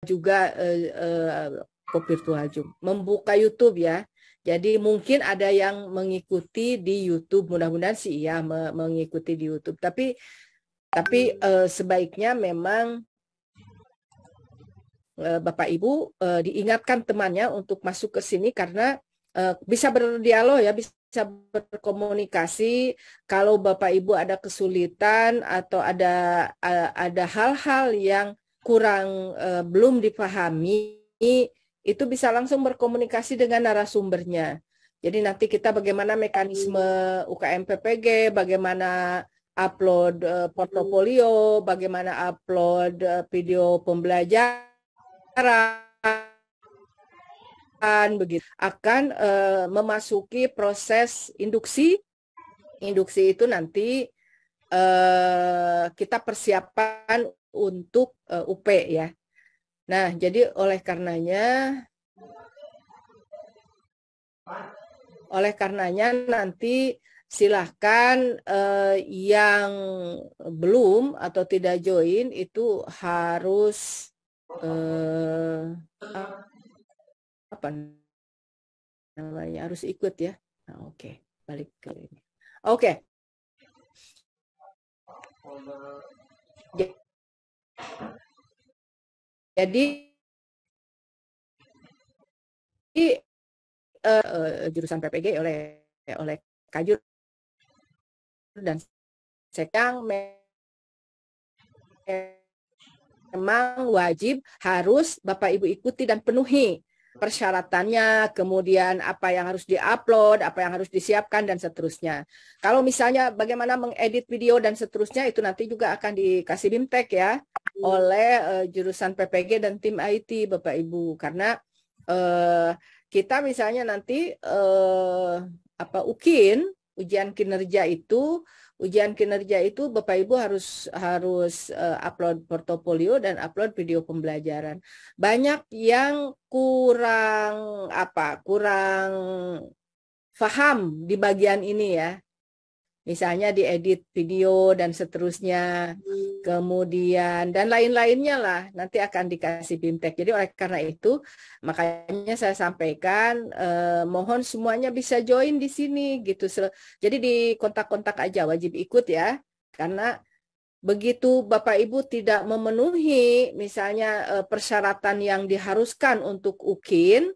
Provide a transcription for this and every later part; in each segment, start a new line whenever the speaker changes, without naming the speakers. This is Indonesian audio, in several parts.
juga virtual Zoom, membuka YouTube ya. Jadi mungkin ada yang mengikuti di YouTube, mudah-mudahan sih ya mengikuti di YouTube. Tapi sebaiknya memang Bapak Ibu diingatkan temannya untuk masuk ke sini karena bisa berdialog ya, bisa berkomunikasi. Kalau Bapak Ibu ada kesulitan atau ada hal-hal yang kurang belum dipahami, itu bisa langsung berkomunikasi dengan narasumbernya. Jadi nanti kita bagaimana mekanisme UKM PPG, bagaimana upload portofolio, bagaimana upload video pembelajaran begitu akan memasuki proses induksi. Induksi itu nanti kita persiapkan untuk UP ya. Nah, jadi oleh karenanya nanti silahkan yang belum atau tidak join itu harus apa namanya, harus ikut ya. Nah, oke. Balik ke ini. Oke. Jadi jurusan PPG oleh Kajur dan Sekang memang wajib harus Bapak Ibu ikuti dan penuhi persyaratannya, kemudian apa yang harus diupload, apa yang harus disiapkan, dan seterusnya. Kalau misalnya bagaimana mengedit video dan seterusnya, itu nanti juga akan dikasih BIMTEK ya, oleh jurusan PPG dan tim IT, Bapak Ibu. Karena kita misalnya nanti UKIN, ujian kinerja itu Bapak Ibu harus upload portofolio dan upload video pembelajaran. Banyak yang kurang paham di bagian ini ya. Misalnya diedit video dan seterusnya, kemudian dan lain-lainnya lah nanti akan dikasih BIMTEK. Jadi oleh karena itu makanya saya sampaikan mohon semuanya bisa join di sini gitu. Jadi di kontak-kontak aja wajib ikut ya, karena begitu Bapak Ibu tidak memenuhi misalnya persyaratan yang diharuskan untuk UKIN,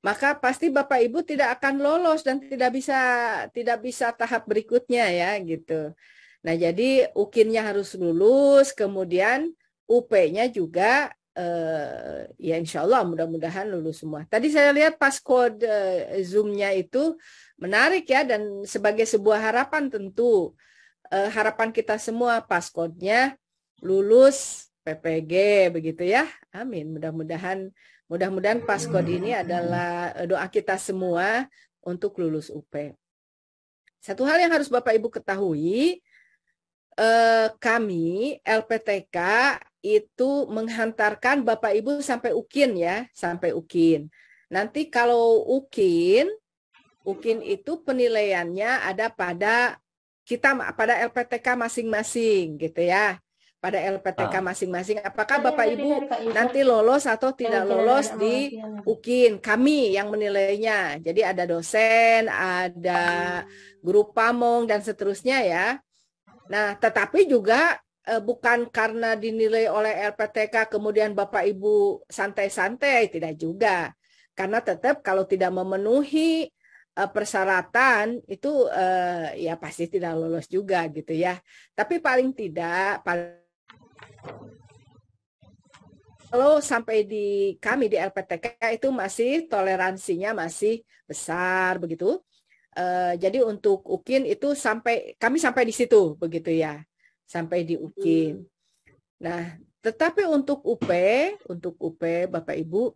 maka pasti Bapak Ibu tidak akan lolos dan tidak bisa tahap berikutnya ya gitu. Nah, jadi UKIN-nya harus lulus, kemudian UP-nya juga ya insya Allah mudah-mudahan lulus semua. Tadi saya lihat pas kode Zoom-nya itu menarik ya, dan sebagai sebuah harapan tentu harapan kita semua pas kode-nya lulus PPG begitu ya. Amin. Mudah-mudahan paskod ini adalah doa kita semua untuk lulus UP. Satu hal yang harus Bapak Ibu ketahui, kami LPTK itu menghantarkan Bapak Ibu sampai UKIN ya, sampai UKIN. Nanti kalau UKIN itu penilaiannya ada pada LPTK masing-masing gitu ya. Pada LPTK masing-masing, apakah Bapak Ibu nanti lolos atau tidak lolos di UKIN, kami yang menilainya. Jadi ada dosen, ada guru pamong dan seterusnya ya. Nah, tetapi juga bukan karena dinilai oleh LPTK kemudian Bapak Ibu santai-santai, tidak juga. Karena tetap kalau tidak memenuhi persyaratan itu ya pasti tidak lolos juga gitu ya. Tapi paling tidak kalau sampai di kami di LPTK itu masih toleransinya masih besar begitu. Jadi untuk UKIN itu kami sampai di situ begitu ya, sampai di UKIN. Nah, tetapi untuk UP Bapak Ibu,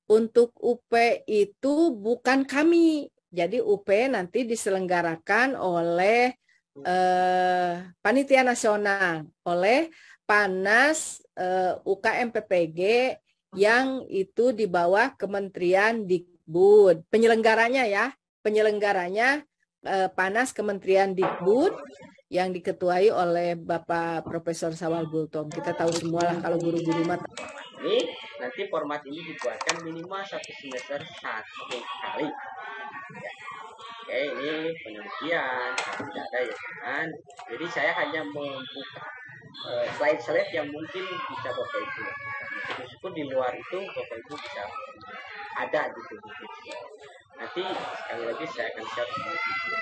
untuk UP itu bukan kami. Jadi UP nanti diselenggarakan oleh panitia nasional, oleh PANAS UKM PPG yang itu di bawah Kementerian Dikbud. Penyelenggaranya PANAS Kementerian Dikbud yang diketuai oleh Bapak Profesor Sawal Gultom. Kita tahu semua lah kalau guru-guru mata.
Ini nanti format ini dibuatkan minimal 1 semester 1 kali. Oke, ini penelitian, kalau tidak ada ya jangan. Jadi saya hanya membuka slide-slide yang mungkin bisa Bapak Ibu. Meskipun di luar itu Bapak Ibu bisa ada gitu. Nanti sekali lagi saya akan share semua video.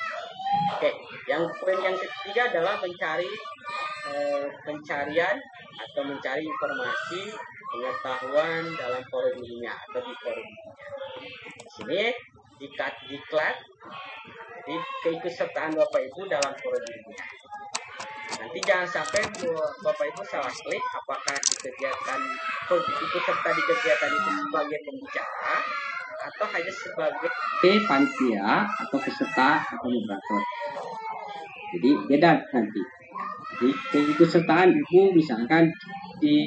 Oke, yang poin yang ketiga adalah pencarian atau mencari informasi pengetahuan dalam forum ilmiah atau di forum ilmiah. Di sini diklat, jadi keikutsertaan Bapak Ibu dalam forum ilmiah. Nanti jangan sampai Bapak Ibu salah klik apakah di kegiatan ikut serta di kegiatan itu sebagai pembicara atau hanya sebagai panitia atau peserta atau moderator. Jadi beda nanti. Jadi keikutsertaan Ibu misalkan di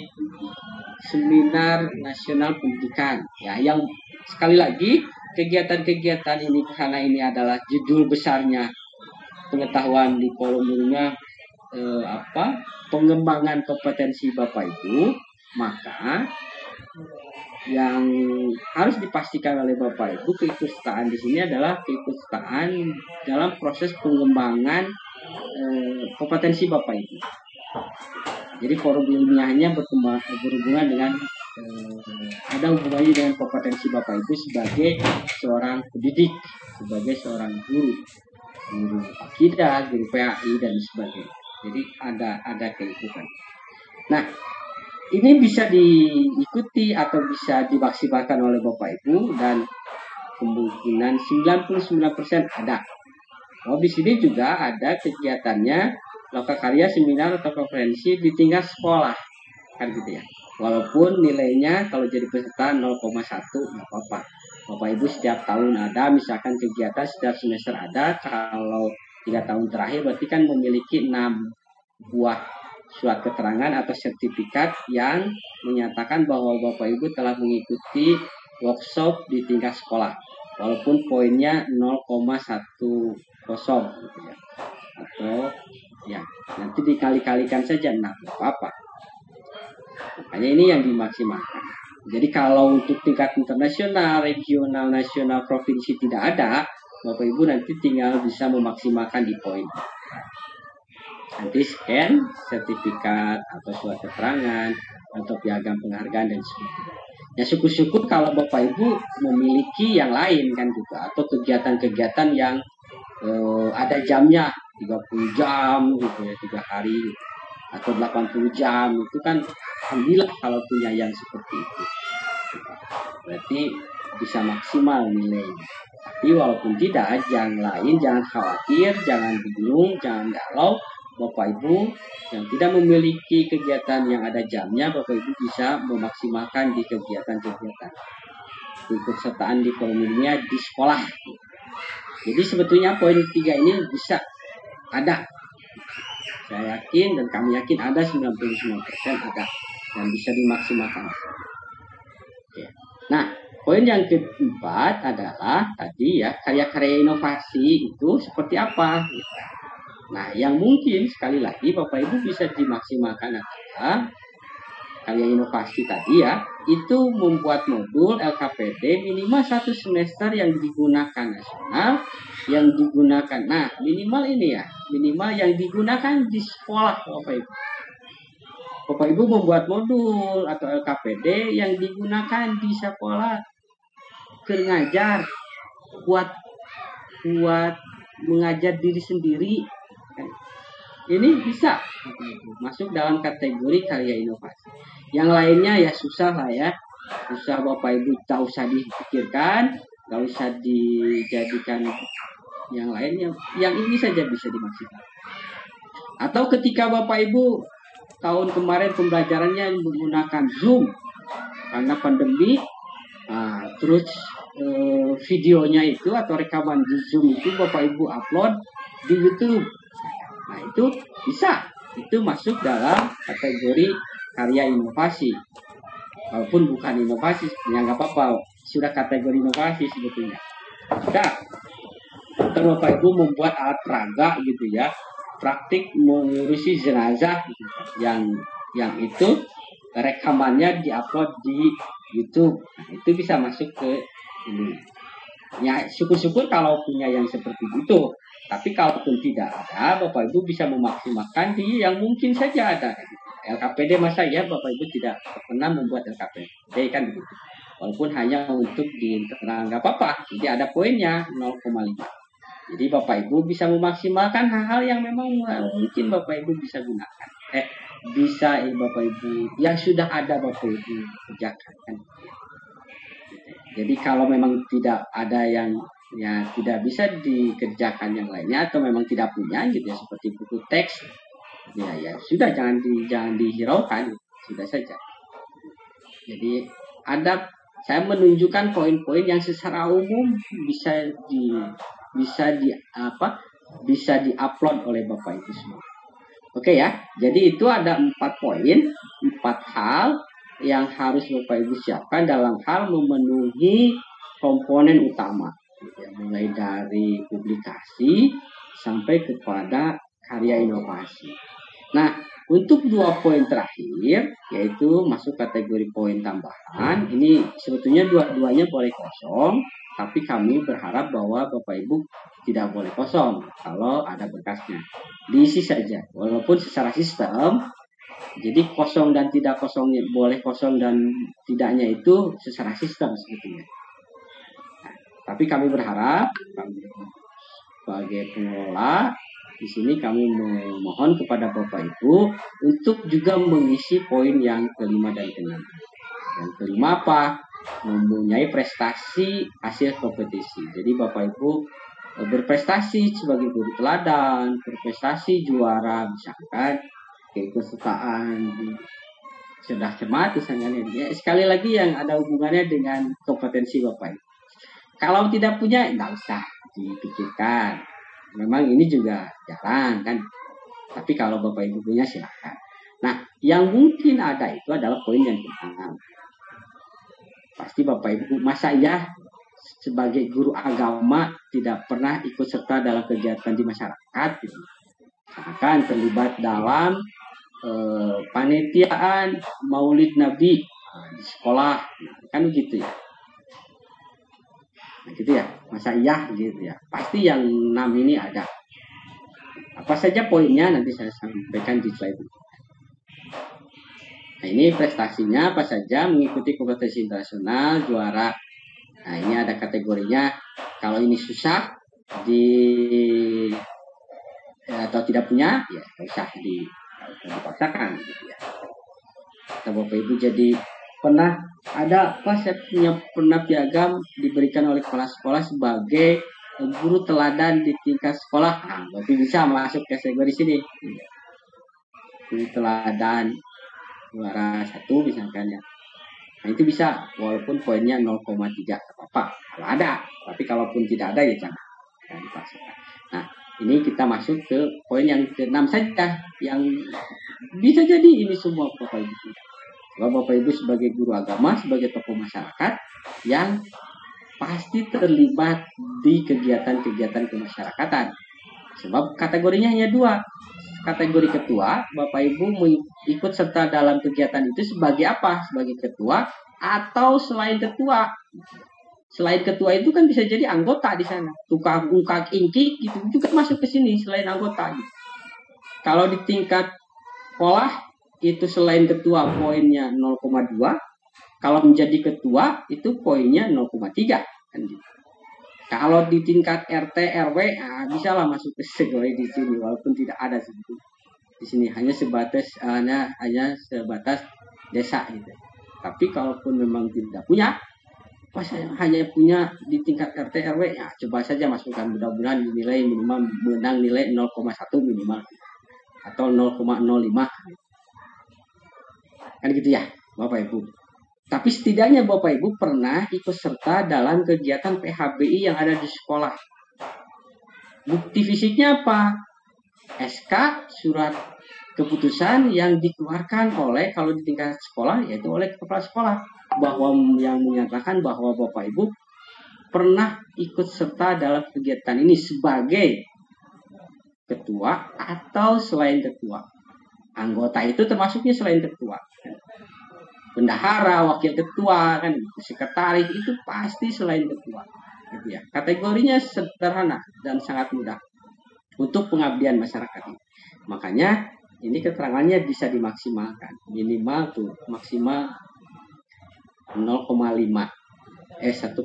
seminar nasional pendidikan, ya, yang sekali lagi kegiatan-kegiatan ini karena ini adalah judul besarnya pengetahuan di forum ilmiah pengembangan kompetensi Bapak Ibu, maka yang harus dipastikan oleh Bapak Ibu keikutsertaan di sini adalah keikutsertaan dalam proses pengembangan kompetensi Bapak Ibu. Jadi forum ilmiahnya berhubungan dengan ada hubungannya dengan kompetensi Bapak Ibu sebagai seorang pendidik, sebagai seorang guru akidah, guru PAI dan sebagainya. Jadi ada keikutsertaan. Nah, ini bisa diikuti atau bisa dimaksimalkan oleh Bapak Ibu dan kemungkinan 99% ada. Oh, di sini juga ada kegiatannya lokakarya, seminar atau konferensi di tingkat sekolah, kan gitu ya. Walaupun nilainya kalau jadi peserta 0,1 nggak apa-apa. Bapak Ibu setiap tahun ada, misalkan kegiatan setiap semester ada. Kalau 3 tahun terakhir berarti kan memiliki 6 buah surat keterangan atau sertifikat yang menyatakan bahwa Bapak Ibu telah mengikuti workshop di tingkat sekolah. Walaupun poinnya 0,10 gitu ya. Atau ya nanti dikali-kalikan saja, nah apa-apa. Makanya ini yang dimaksimalkan. Jadi kalau untuk tingkat internasional, regional, nasional, provinsi tidak ada, Bapak Ibu nanti tinggal bisa memaksimalkan di poin. Nanti scan sertifikat atau surat keterangan atau piagam penghargaan dan sebagainya. Ya syukur-syukur kalau Bapak Ibu memiliki yang lain kan gitu, atau kegiatan-kegiatan yang ada jamnya 30 jam gitu ya, 3 hari atau 80 jam itu kan alhamdulillah kalau punya yang seperti itu. Berarti bisa maksimal nilainya. Tapi walaupun tidak, yang lain jangan khawatir, jangan bingung, jangan galau. Bapak Ibu yang tidak memiliki kegiatan yang ada jamnya, Bapak Ibu bisa memaksimalkan di kegiatan-kegiatan keikutsertaan di forum ilmiah di sekolah. Jadi sebetulnya poin 3 ini bisa ada. Saya yakin dan kami yakin ada 99% ada yang bisa dimaksimalkan. Nah, poin yang keempat adalah tadi ya, karya-karya inovasi itu seperti apa? Nah, yang mungkin sekali lagi Bapak Ibu bisa dimaksimalkan adalah karya inovasi tadi ya, itu membuat modul LKPD minimal 1 semester yang digunakan nasional, yang digunakan, nah minimal ini ya, minimal yang digunakan di sekolah Bapak Ibu. Bapak Ibu membuat modul atau LKPD yang digunakan di sekolah ngajar, buat mengajar diri sendiri. Ini bisa masuk dalam kategori karya inovasi. Yang lainnya ya susah lah ya, susah Bapak Ibu, tak usah dipikirkan, tak usah dijadikan yang lainnya. Yang ini saja bisa dimaksimalkan. Atau ketika Bapak Ibu tahun kemarin pembelajarannya menggunakan Zoom karena pandemi, terus videonya itu atau rekaman di Zoom itu Bapak Ibu upload di YouTube. Nah itu bisa, itu masuk dalam kategori karya inovasi. Walaupun bukan inovasi, ya nggak apa-apa, sudah kategori inovasi sebetulnya. Sudah. Atau Bapak Ibu membuat alat peraga gitu ya, praktik mengurusi jenazah yang itu rekamannya diupload di YouTube. Nah, itu bisa masuk ke ini. Ya, syukur-syukur kalau punya yang seperti itu. Tapi kalaupun tidak ada, Bapak Ibu bisa memaksimalkan di yang mungkin saja ada. LKPD masa ya Bapak Ibu tidak pernah membuat LKPD kan begitu. Walaupun hanya untuk di internal nggak apa-apa. Jadi ada poinnya 0,5. Jadi Bapak Ibu bisa memaksimalkan hal-hal yang memang mungkin Bapak Ibu bisa gunakan. Bisa Bapak Ibu yang sudah ada Bapak Ibu kerjakan kan. Jadi kalau memang tidak ada yang ya tidak bisa dikerjakan yang lainnya atau memang tidak punya gitu ya seperti buku teks ya sudah jangan dihiraukan, sudah saja. Jadi saya menunjukkan poin-poin yang secara umum bisa diupload oleh Bapak Ibu semua. Oke ya. Jadi itu ada 4 poin, 4 hal yang harus Bapak Ibu siapkan dalam hal memenuhi komponen utama, mulai dari publikasi sampai kepada karya inovasi. Nah, untuk 2 poin terakhir, yaitu masuk kategori poin tambahan, ini sebetulnya dua-duanya boleh kosong, tapi kami berharap bahwa Bapak Ibu tidak boleh kosong kalau ada berkasnya. Diisi saja, walaupun secara sistem, jadi kosong dan tidak kosongnya, boleh kosong dan tidaknya itu secara sistem sebetulnya. Nah, tapi kami berharap sebagai pengelola di sini kami memohon kepada Bapak Ibu untuk juga mengisi poin yang kelima dan keenam. Yang kelima apa? Mempunyai prestasi hasil kompetisi. Jadi Bapak Ibu berprestasi sebagai guru teladan, berprestasi juara misalkan keikutsertaan di Cerdas Cermat misalnya ya, sekali lagi yang ada hubungannya dengan kompetensi Bapak Ibu. Kalau tidak punya enggak usah dipikirkan. Memang ini juga jarang kan. Tapi kalau Bapak Ibu punya silakan. Nah, yang mungkin ada itu adalah poin yang keenam. Pasti Bapak Ibu masa ya sebagai guru agama tidak pernah ikut serta dalam kegiatan di masyarakat gitu. Akan terlibat dalam panitiaan Maulid Nabi di sekolah, kan gitu ya. Nah, gitu ya, masa iya gitu ya. Pasti yang 6 ini ada. Apa saja poinnya nanti saya sampaikan di slide ini. Nah, ini prestasinya apa saja, mengikuti kompetisi internasional, juara. Nah, ini ada kategorinya. Kalau ini susah atau tidak punya, ya usah dipaksakan gitu ya. Kata Bapak Ibu jadi pernah ada apa saya pernah piagam diberikan oleh kepala sekolah sebagai guru teladan di tingkat sekolah. Nah, berarti bisa masuk kategori sini. Guru teladan juara 1 misalkan ya. Nah, itu bisa walaupun poinnya 0,3 apa-apa kalau ada. Tapi kalaupun tidak ada ya jangan dipaksakan. Nah, ini kita masuk ke poin yang ke-6 saja yang bisa jadi ini semua Bapak Ibu. Kalau Bapak Ibu sebagai guru agama, sebagai tokoh masyarakat yang pasti terlibat di kegiatan-kegiatan kemasyarakatan. Sebab kategorinya hanya 2. Kategori ketua, Bapak Ibu ikut serta dalam kegiatan itu sebagai apa? Sebagai ketua atau selain ketua. Selain ketua itu kan bisa jadi anggota di sana. Tukang ungkak ingki gitu juga masuk ke sini selain anggota. Gitu. Kalau di tingkat sekolah itu selain ketua poinnya 0,2. Kalau menjadi ketua itu poinnya 0,3 kan gitu. Kalau di tingkat RT RW bisa lah masuk ke kategori di sini walaupun tidak ada sebetulnya. Di sini hanya sebatas desa gitu. Tapi kalaupun memang tidak punya hanya punya di tingkat RT RW ya coba saja masukkan mudah-mudahan nilai minimal menang nilai 0,1 minimal atau 0,05 kan gitu ya Bapak Ibu. Tapi setidaknya Bapak Ibu pernah ikut serta dalam kegiatan PHBI yang ada di sekolah. Bukti fisiknya apa? SK surat keputusan yang dikeluarkan oleh kalau di tingkat sekolah yaitu oleh kepala sekolah bahwa yang menyatakan bahwa Bapak Ibu pernah ikut serta dalam kegiatan ini sebagai ketua atau selain ketua. Anggota itu termasuknya selain ketua. Bendahara, wakil ketua, kan, sekretaris itu pasti selain ketua. Gitu ya. Kategorinya sederhana dan sangat mudah untuk pengabdian masyarakat. Makanya ini keterangannya bisa dimaksimalkan. Minimal tuh maksimal 0,5 1,5.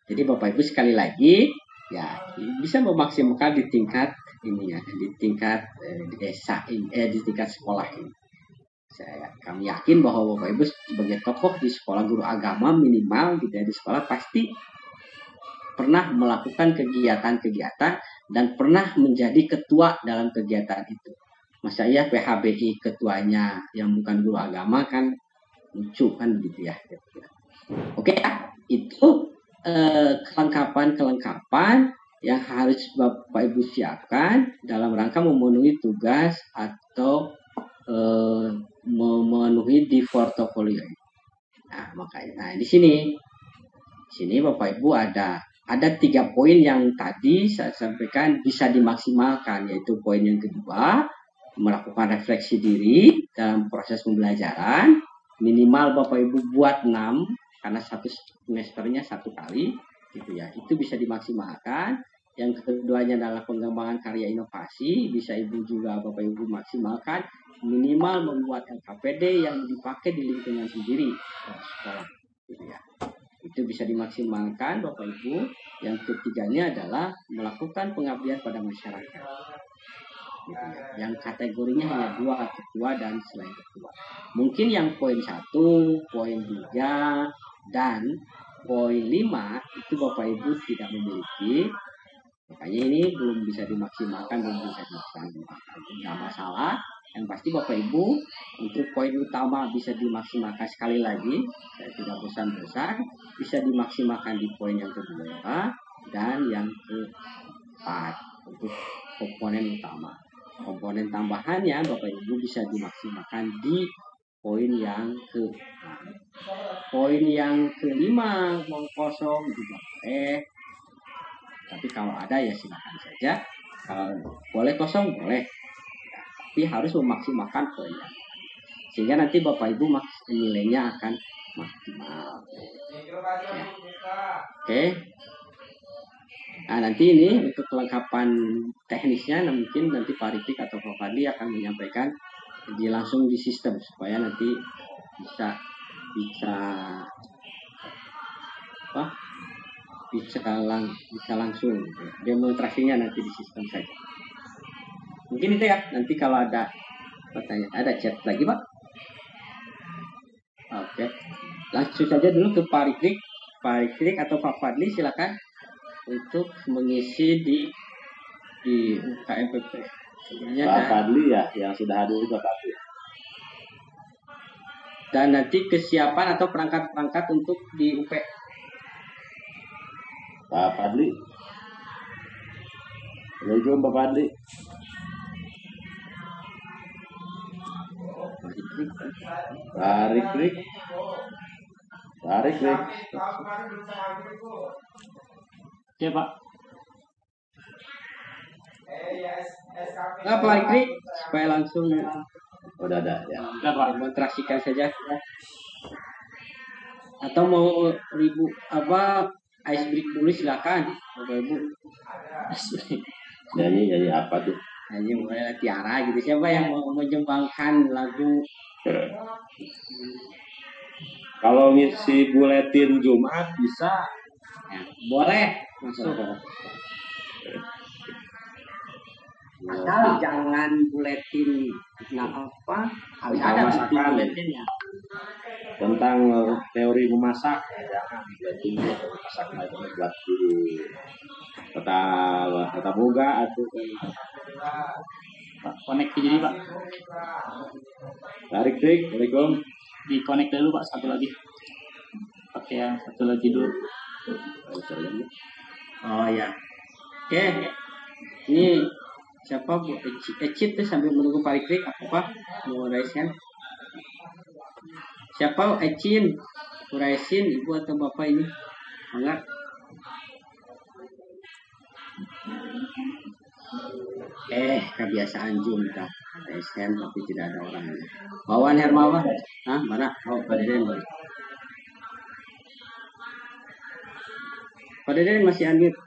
Jadi Bapak Ibu sekali lagi ya bisa memaksimalkan di tingkat ini ya, di tingkat desa di tingkat sekolah ini. Kami yakin bahwa Bapak Ibu sebagai tokoh di sekolah, guru agama minimal gitu ya, di sekolah pasti pernah melakukan kegiatan-kegiatan dan pernah menjadi ketua dalam kegiatan itu. Masa ya PHBI ketuanya yang bukan guru agama kan lucu kan gitu ya. Oke, itu kelengkapan yang harus Bapak Ibu siapkan dalam rangka memenuhi tugas atau memenuhi di portofolio. Nah, makanya di sini Bapak Ibu ada 3 poin yang tadi saya sampaikan bisa dimaksimalkan, yaitu poin yang kedua, melakukan refleksi diri dalam proses pembelajaran, minimal Bapak Ibu buat 6 karena satu semesternya 1 kali gitu ya, itu bisa dimaksimalkan. Yang keduanya adalah pengembangan karya inovasi, bisa Ibu juga Bapak Ibu maksimalkan, minimal membuat LKPD yang dipakai di lingkungan sendiri sekolah gitu ya. Itu bisa dimaksimalkan Bapak Ibu. Yang ketiganya adalah melakukan pengabdian pada masyarakat gitu ya. Yang kategorinya hanya 2, ketua dan selain ketua. Mungkin yang poin 1, poin 3 dan poin 5 itu Bapak Ibu tidak memiliki, makanya ini belum bisa dimaksimalkan, tidak masalah. Yang pasti Bapak Ibu untuk poin utama bisa dimaksimalkan, sekali lagi saya tidak bosan-bosan, bisa dimaksimalkan di poin yang kedua dan yang keempat untuk komponen utama. Komponen tambahannya Bapak Ibu bisa dimaksimalkan di poin yang ke-6. Poin yang ke-5 mau kosong juga boleh. Tapi kalau ada ya silakan saja. Kalau boleh kosong boleh. Ya, tapi harus memaksimalkan poinnya. Sehingga nanti Bapak Ibu nilainya akan maksimal. Ya. Oke. Nah, nanti ini untuk kelengkapan teknisnya mungkin nanti Pak Ritik atau Pak Fadli akan menyampaikan langsung di sistem supaya nanti bisa langsung demonstrasinya nanti di sistem saja. Mungkin itu ya. Nanti kalau ada pertanyaan, ada chat lagi Pak. Oke. Langsung saja dulu ke Pak Ritik atau Pak Fadli, silakan untuk mengisi di UKMPP.
Pak Fadli ya, yang sudah hadir Pak Fadli.
Dan nanti kesiapan atau perangkat-perangkat untuk di UP.
Pak Fadli. Assalamualaikum Pak Fadli. Tarik.
Ya Pak. Nah, Pak Rikri, supaya langsung
udah ada ya.
Demonstrasikan saja. Atau mau ice break dulu silakan, Bapak Ibu.
Nyanyi apa tuh?
Nyanyi mulai Tiara gitu. Siapa yang mau menjembangkan lagu?
Kalau ngisi buletin Jumat bisa.
Ya, boleh masuk. Asal jangan buletin harus ada buletinnya.
Tentang teori memasak, jangan buletin memasak itu buat di kota boga atau
Pak, connect jadi Pak.
Tarik. Assalamualaikum.
Di connect dulu Pak, satu lagi. Pakai yang satu lagi dulu.
Oh ya. Oke. Ini siapa Bu Ecit tuh sambil menunggu Pak Rikrik apa mau raiskan? Siapa Ecin? Kuraisin Ibu atau Bapak ini? Enggak. Kebiasaan junta. ASN tapi tidak ada orangnya. Wawan Hermawan. Hah? Mana? Oh, Pak Deden. Pak Deden masih unmute.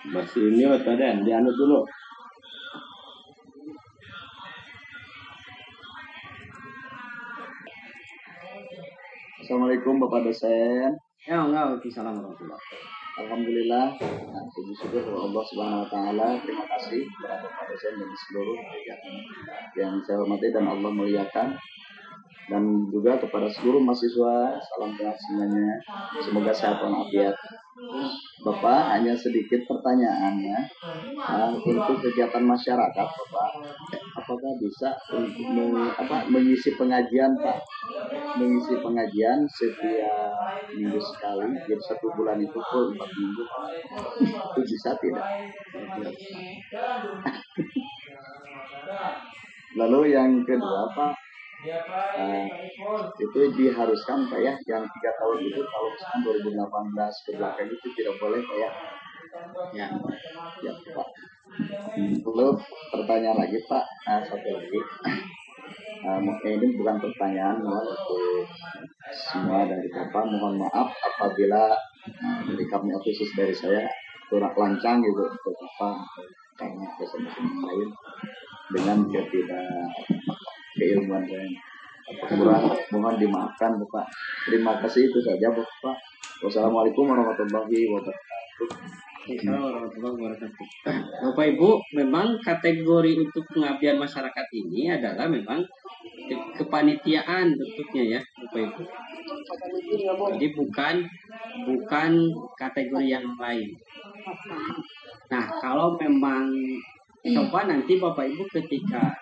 Masih ini tadi dianut dulu. Assalamualaikum Bapak dosen.
Ya, enggak. Assalamualaikum.
Alhamdulillah, puji syukur kepada Allah Subhanahu Wa Taala. Terima kasih kepada Bapak dosen dan seluruh kegiatan yang saya hormati dan Allah muliakan. Dan juga kepada seluruh mahasiswa, salam sehat semuanya. Semoga sehat walafiat. Bapak, hanya sedikit pertanyaannya. Untuk kegiatan masyarakat, Bapak, apakah bisa untuk mengisi pengajian, Pak? Mengisi pengajian setiap minggu sekali, jadi 1 bulan itu full 4 minggu. Itu bisa tidak? Lalu yang kedua, Pak, itu diharuskan Pak ya, yang 3 tahun itu kalau misalkan 2018 ke belakang itu tidak boleh Pak ya. Ya Pak. Lalu pertanyaan lagi Pak, satu lagi. Mungkin ini bukan pertanyaan, untuk semua dari Bapak. Mohon maaf apabila dari kami khusus dari saya kurang lancang gitu untuk Bapak karena kesempatan lain dengan keilmuan saya. Mohon dimaafkan Bapak. Terima kasih, itu saja Bapak. Wassalamualaikum warahmatullahi wabarakatuh.
Bapak Ibu, memang kategori untuk pengabdian masyarakat ini adalah memang kepanitiaan bentuknya ya, Bapak Ibu. Jadi bukan kategori yang lain. Nah, kalau memang coba nanti Bapak Ibu ketika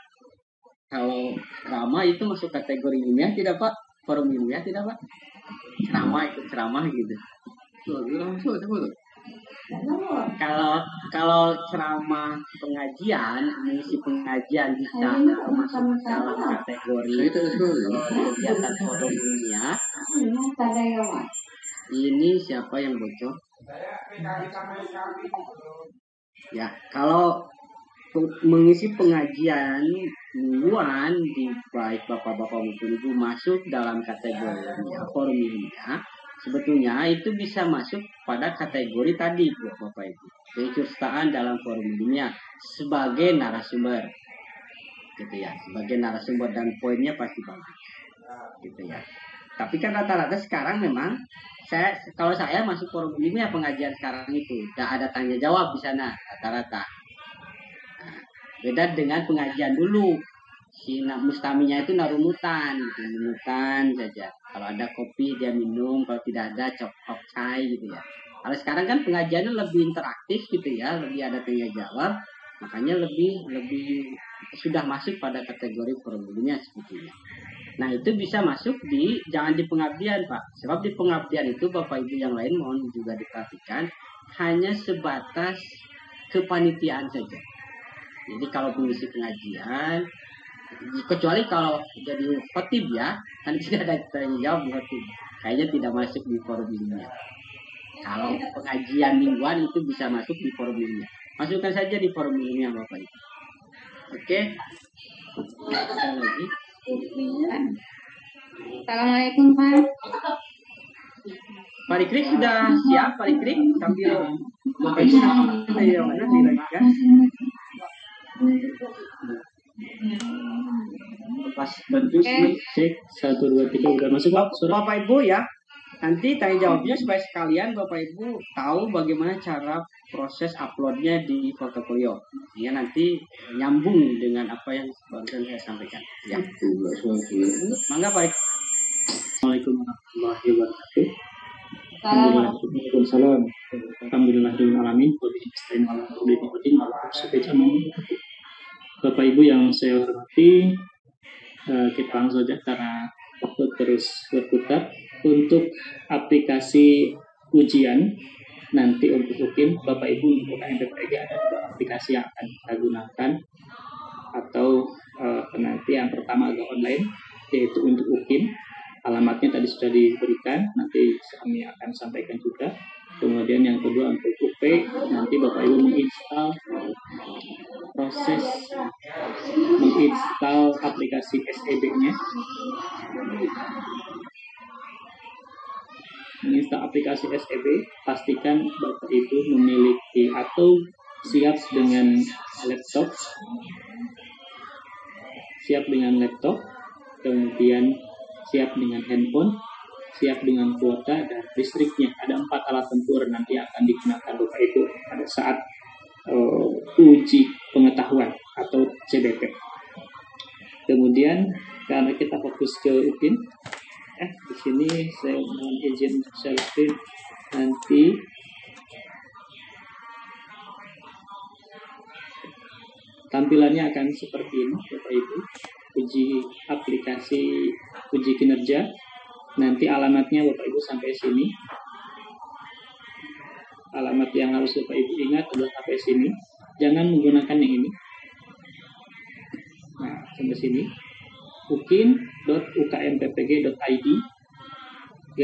kalau ceramah itu masuk kategori ilmiah tidak Pak? Forum ilmiah tidak Pak? Ceramah gitu. Kalau ceramah pengajian, mengisi pengajian bisa masuk dalam kategori kegiatan forum ilmiah. Ini siapa yang bocor? Ya, kalau mengisi pengajian mingguan di baik bapak-bapak maupun ibu masuk dalam kategori forum ilmiah, sebetulnya itu bisa masuk pada kategori tadi Bapak Ibu, keikutsertaan dalam forum ilmiah sebagai narasumber, gitu ya, sebagai narasumber dan poinnya pasti bagus, gitu ya. Tapi kan rata-rata sekarang memang kalau saya masuk forum ilmiah pengajian sekarang itu tidak ada tanya jawab di sana rata-rata. Beda dengan pengajian dulu, si mustaminya itu narumutan saja. Kalau ada kopi dia minum, kalau tidak ada cok chai gitu ya. Kalau sekarang kan pengajiannya lebih interaktif gitu ya, lebih ada tanya jawab, makanya lebih sudah masuk pada kategori forum ilmiah sebetulnya. Nah itu bisa masuk jangan di pengabdian Pak, sebab di pengabdian itu Bapak Ibu yang lain mohon juga diperhatikan hanya sebatas kepanitiaan saja. Jadi kalau mengisi pengajian, kecuali kalau jadi khotib ya, kan tidak ada tanya jawab di khotib. Kayaknya tidak masuk di forum ilmiah. Kalau pengajian mingguan itu bisa masuk di forum ilmiah. Masukkan saja di forum ilmiah Bapak Ibu. Oke. Lagi.
Assalamualaikum Pak.
Pak Rikrik sudah siap Pak Rikrik sambil Bapak Ibu mana dilanjutkan?
Pas bantu cek 1 2 3 udah masuk Pak.
Bapak Ibu ya, nanti tanya jawabnya supaya sekalian Bapak Ibu tahu bagaimana cara proses uploadnya di portofolio. Ya nanti nyambung dengan apa yang barusan saya sampaikan. Ya. Mangga Pak.
Assalamualaikum warahmatullahi wabarakatuh. Waalaikumsalam. Alhamdulillahirobbilalamin. Bapak Ibu yang saya hormati, kita langsung saja karena waktu terus berputar. Untuk aplikasi ujian nanti untuk UKIM, Bapak Ibu untuk MPPG ada 2 aplikasi yang akan kita gunakan, atau nanti yang pertama agak online, yaitu untuk UKIM. Alamatnya tadi sudah diberikan, nanti kami akan sampaikan juga. Kemudian yang kedua untuk UP, nanti Bapak Ibu menginstal proses menginstal aplikasi SEB-nya. Menginstal aplikasi SEB, pastikan Bapak Ibu memiliki atau siap dengan laptop, kemudian siap dengan handphone, siap dengan kuota dan listriknya. Ada 4 alat tempur nanti akan digunakan Bapak Ibu pada saat uji pengetahuan atau CBP. Kemudian karena kita fokus ke UPIN, di sini saya mohon izin share screen. Nanti tampilannya akan seperti ini Bapak Ibu. Uji kinerja. Nanti alamatnya Bapak Ibu sampai sini. Alamat yang harus Bapak Ibu ingat adalah sampai sini. Jangan menggunakan yang ini. Nah, sampai sini. ukin.ukmppg.id _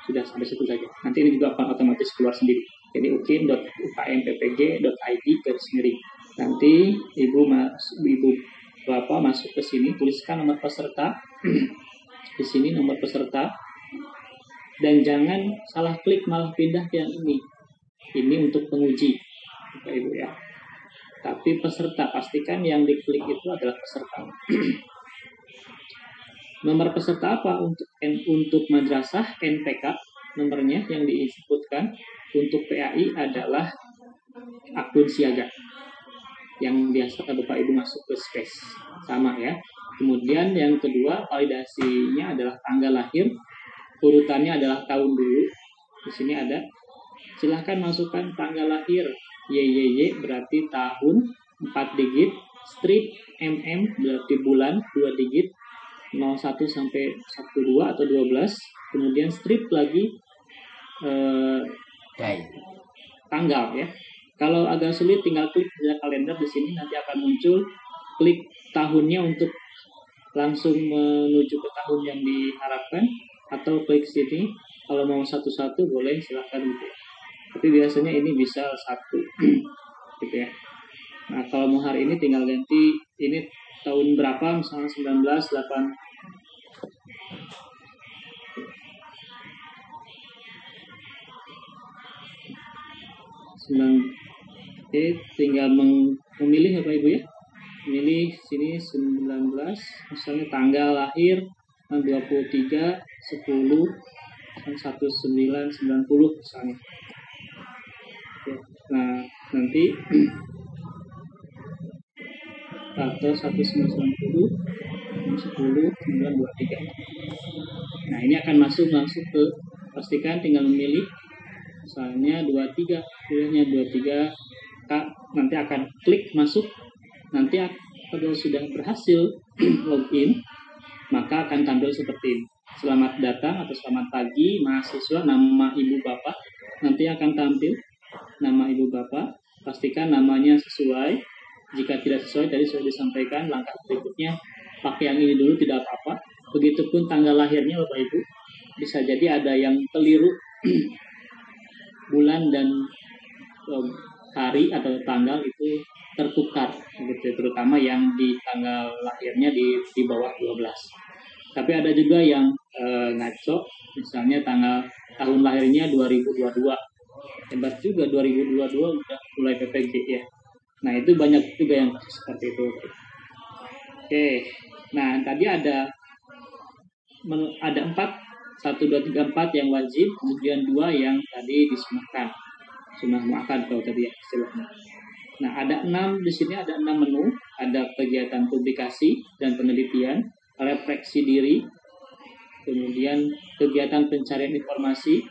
sudah sampai situ saja. Nanti ini juga akan otomatis keluar sendiri. Jadi ukin.ukmppg.id _ nanti ibu bapak masuk ke sini, tuliskan nomor peserta di sini, nomor peserta, dan jangan salah klik malah pindah ke yang ini. Ini untuk penguji Bapak Ibu ya. Tapi peserta, pastikan yang diklik itu adalah peserta. Nomor peserta apa? Untuk madrasah NPK, nomornya yang disebutkan. Untuk PAI adalah akun siaga yang biasa Bapak Ibu masuk ke space, sama ya. Kemudian yang kedua, validasinya adalah tanggal lahir, urutannya adalah tahun dulu. Di sini ada, silahkan masukkan tanggal lahir YYY berarti tahun 4 digit, strip MM berarti bulan 2 digit, 01 sampai 12 atau 12, kemudian strip lagi tanggal ya. Kalau agak sulit tinggal klik saja kalender di sini, nanti akan muncul klik tahunnya untuk langsung menuju ke tahun yang diharapkan, atau klik sini kalau mau satu-satu boleh, silahkan gitu. Tapi biasanya ini bisa satu gitu ya. Nah, kalau mau hari ini tinggal ganti ini tahun berapa, misalnya 1908. Tinggal memilih Bapak Ibu ya. Memilih sini 19, misalnya tanggal lahir 23 10 1990 misalnya. Nah, nanti atau 1990 10 923. Nah, ini akan masuk langsung ke, pastikan tinggal memilih misalnya 23, pilihnya 23 Kak, nanti akan klik masuk. Nanti kalau sudah berhasil login, maka akan tampil seperti ini. Selamat datang atau selamat pagi mahasiswa, nama ibu bapak nanti akan tampil. Nama ibu bapak, pastikan namanya sesuai. Jika tidak sesuai, tadi sudah disampaikan langkah berikutnya, pakai yang ini dulu, tidak apa-apa. Begitupun tanggal lahirnya Bapak Ibu, bisa jadi ada yang keliru bulan dan hari atau tanggal itu tertukar, gitu, terutama yang di tanggal lahirnya di bawah 12. Tapi ada juga yang ngaco, misalnya tahun lahirnya 2022. Hebat juga, 2022 udah mulai PPG ya. Nah, itu banyak juga yang seperti itu. Oke, nah tadi ada 4, 1, 2, 3, 4 yang wajib, kemudian 2 yang tadi disunahkan. Sunah muakkad kalau tadi ya istilahnya. Nah, ada 6 di sini, ada 6 menu, ada kegiatan publikasi dan penelitian, refleksi diri, kemudian kegiatan pencarian informasi,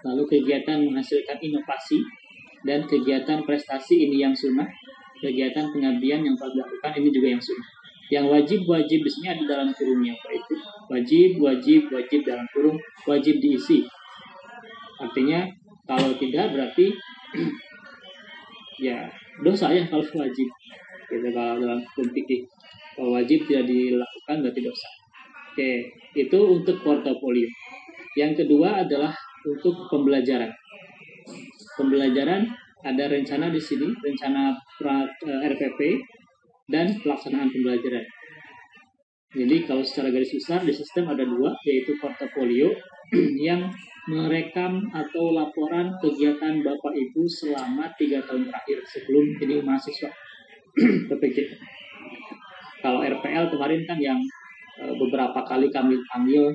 lalu kegiatan menghasilkan inovasi, dan kegiatan prestasi ini yang sunnah, kegiatan pengabdian yang telah dilakukan ini juga yang sunnah. Yang wajib di sini ada dalam kurungnya Pak Ibu. Wajib dalam kurung, wajib diisi. Artinya kalau tidak berarti ya dosa ya kalau wajib. Gitu, kalau dalam hukum fikih. Kalau wajib tidak dilakukan berarti dosa. Oke, itu untuk portofolio. Yang kedua adalah untuk pembelajaran. Pembelajaran Ada rencana di sini, rencana RPP dan pelaksanaan pembelajaran. Jadi kalau secara garis besar di sistem ada 2, yaitu portofolio yang merekam atau laporan kegiatan Bapak Ibu selama 3 tahun terakhir sebelum jadi mahasiswa PPJ. Kalau RPL kemarin kan yang beberapa kali kami panggil,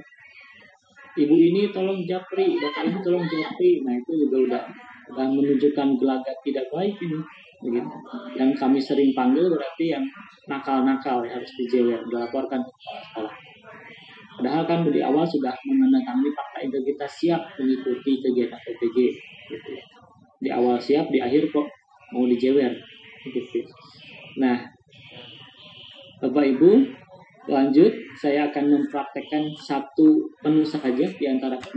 ibu ini tolong japri, bapak ini tolong japri. Nah itu juga udah menunjukkan gelagat tidak baik ini. Begitu. Yang kami sering panggil berarti yang nakal-nakal ya, harus dijewer, dilaporkan ke sekolah. Padahal kan di awal sudah menandatangani fakta integritas siap mengikuti kegiatan PPG. Gitu. Di awal siap, di akhir kok mau dijewer. Gitu. Nah, Bapak Ibu, lanjut saya akan mempraktekkan 1 menu saja di antara 6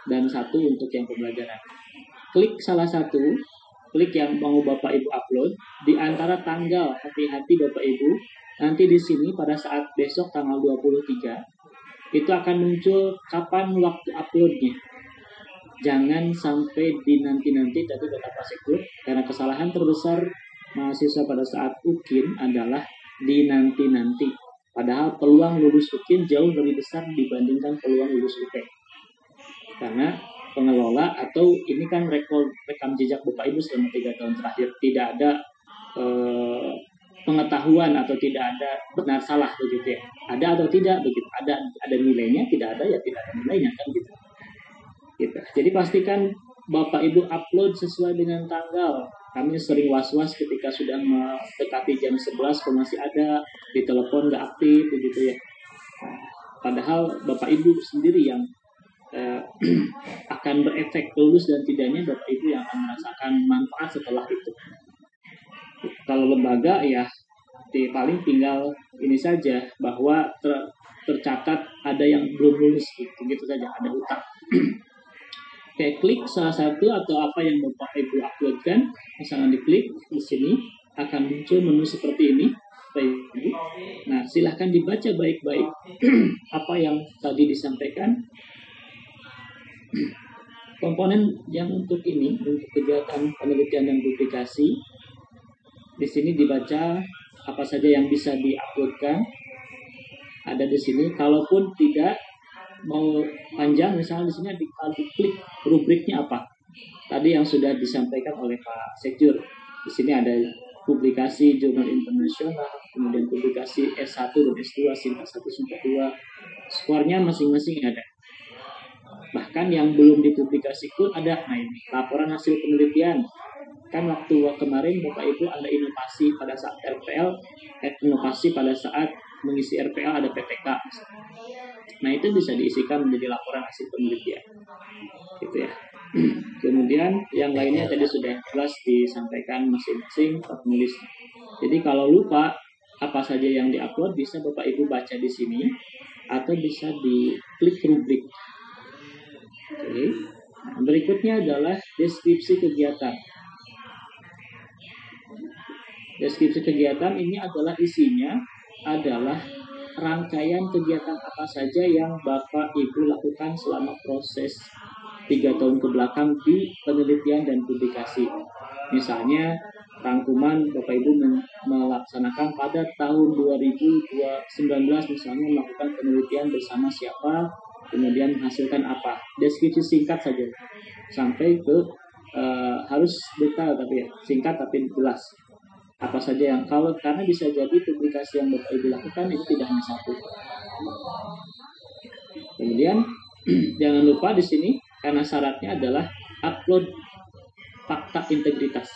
dan 1 untuk yang pembelajaran. Klik salah satu, klik yang mau Bapak Ibu upload di antara tanggal, hati-hati Bapak Ibu, nanti di sini pada saat besok tanggal 23 itu akan muncul kapan waktu uploadnya. Jangan sampai di nanti-nanti, tapi kata Pak Sekdur, karena kesalahan terbesar mahasiswa pada saat UKIN adalah di nanti-nanti. Padahal peluang lulus UKIN jauh lebih besar dibandingkan peluang lulus UT. Karena pengelola atau ini kan rekam jejak Bapak Ibu selama 3 tahun terakhir tidak ada pengetahuan atau tidak ada benar salah begitu ya. Ada atau tidak begitu. Ada nilainya, tidak ada ya tidak ada nilainya kan gitu. Gitu. Jadi pastikan Bapak Ibu upload sesuai dengan tanggal. Kami sering was-was ketika sudah mendekati jam 11 kok masih ada di telepon nggak aktif begitu ya. Padahal Bapak Ibu sendiri yang akan berefek lulus dan tidaknya Bapak Ibu yang akan merasakan manfaat setelah itu. Kalau lembaga ya paling tinggal ini saja bahwa tercatat ada yang belum lulus gitu saja, ada utang. Oke, klik salah satu atau apa yang Bapak Ibu uploadkan, misalnya diklik di sini akan muncul menu seperti ini, Bapak Ibu. Nah, silahkan dibaca baik-baik apa yang tadi disampaikan. Komponen yang untuk ini, untuk kegiatan penelitian dan publikasi, di sini dibaca apa saja yang bisa diuploadkan, ada di sini. Kalaupun tidak mau panjang, misalnya di sini diklik rubriknya apa. Tadi yang sudah disampaikan oleh Pak Sekjur. Di sini ada publikasi jurnal internasional, kemudian publikasi S1 dan S2, singkat 1, singkat 2. Skornya masing-masing ada. Bahkan yang belum dipublikasi pun ada. Nah ini, laporan hasil penelitian. Kan waktu kemarin Bapak Ibu ada inovasi pada saat RPL, inovasi pada saat mengisi RPL ada PPK. Nah itu bisa diisikan menjadi laporan hasil penelitian. Gitu ya. Kemudian yang lainnya tadi sudah jelas disampaikan masing-masing penulis. Jadi kalau lupa apa saja yang diupload bisa Bapak Ibu baca di sini atau bisa diklik rubrik. Oke. Nah, berikutnya adalah deskripsi kegiatan. Deskripsi kegiatan ini adalah isinya adalah rangkaian kegiatan apa saja yang Bapak Ibu lakukan selama proses 3 tahun ke belakang di penelitian dan publikasi. Misalnya rangkuman Bapak Ibu melaksanakan pada tahun 2019 misalnya melakukan penelitian bersama siapa, kemudian menghasilkan apa. Deskripsi singkat saja sampai ke harus detail tapi ya, singkat tapi jelas. Apa saja yang karena bisa jadi publikasi yang Bapak Ibu lakukan itu tidak hanya satu. Kemudian jangan lupa di sini karena syaratnya adalah upload fakta integritas.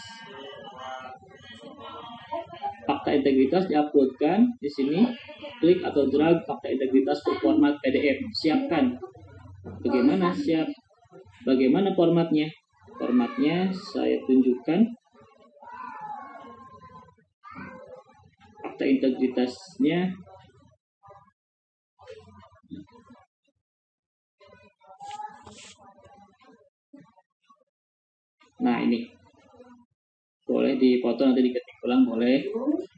Fakta integritas diuploadkan di sini, klik atau drag fakta integritas ke format PDF. Siapkan. Bagaimana formatnya? Formatnya saya tunjukkan. Fakta integritasnya nah ini boleh dipotong nanti diketik ulang boleh.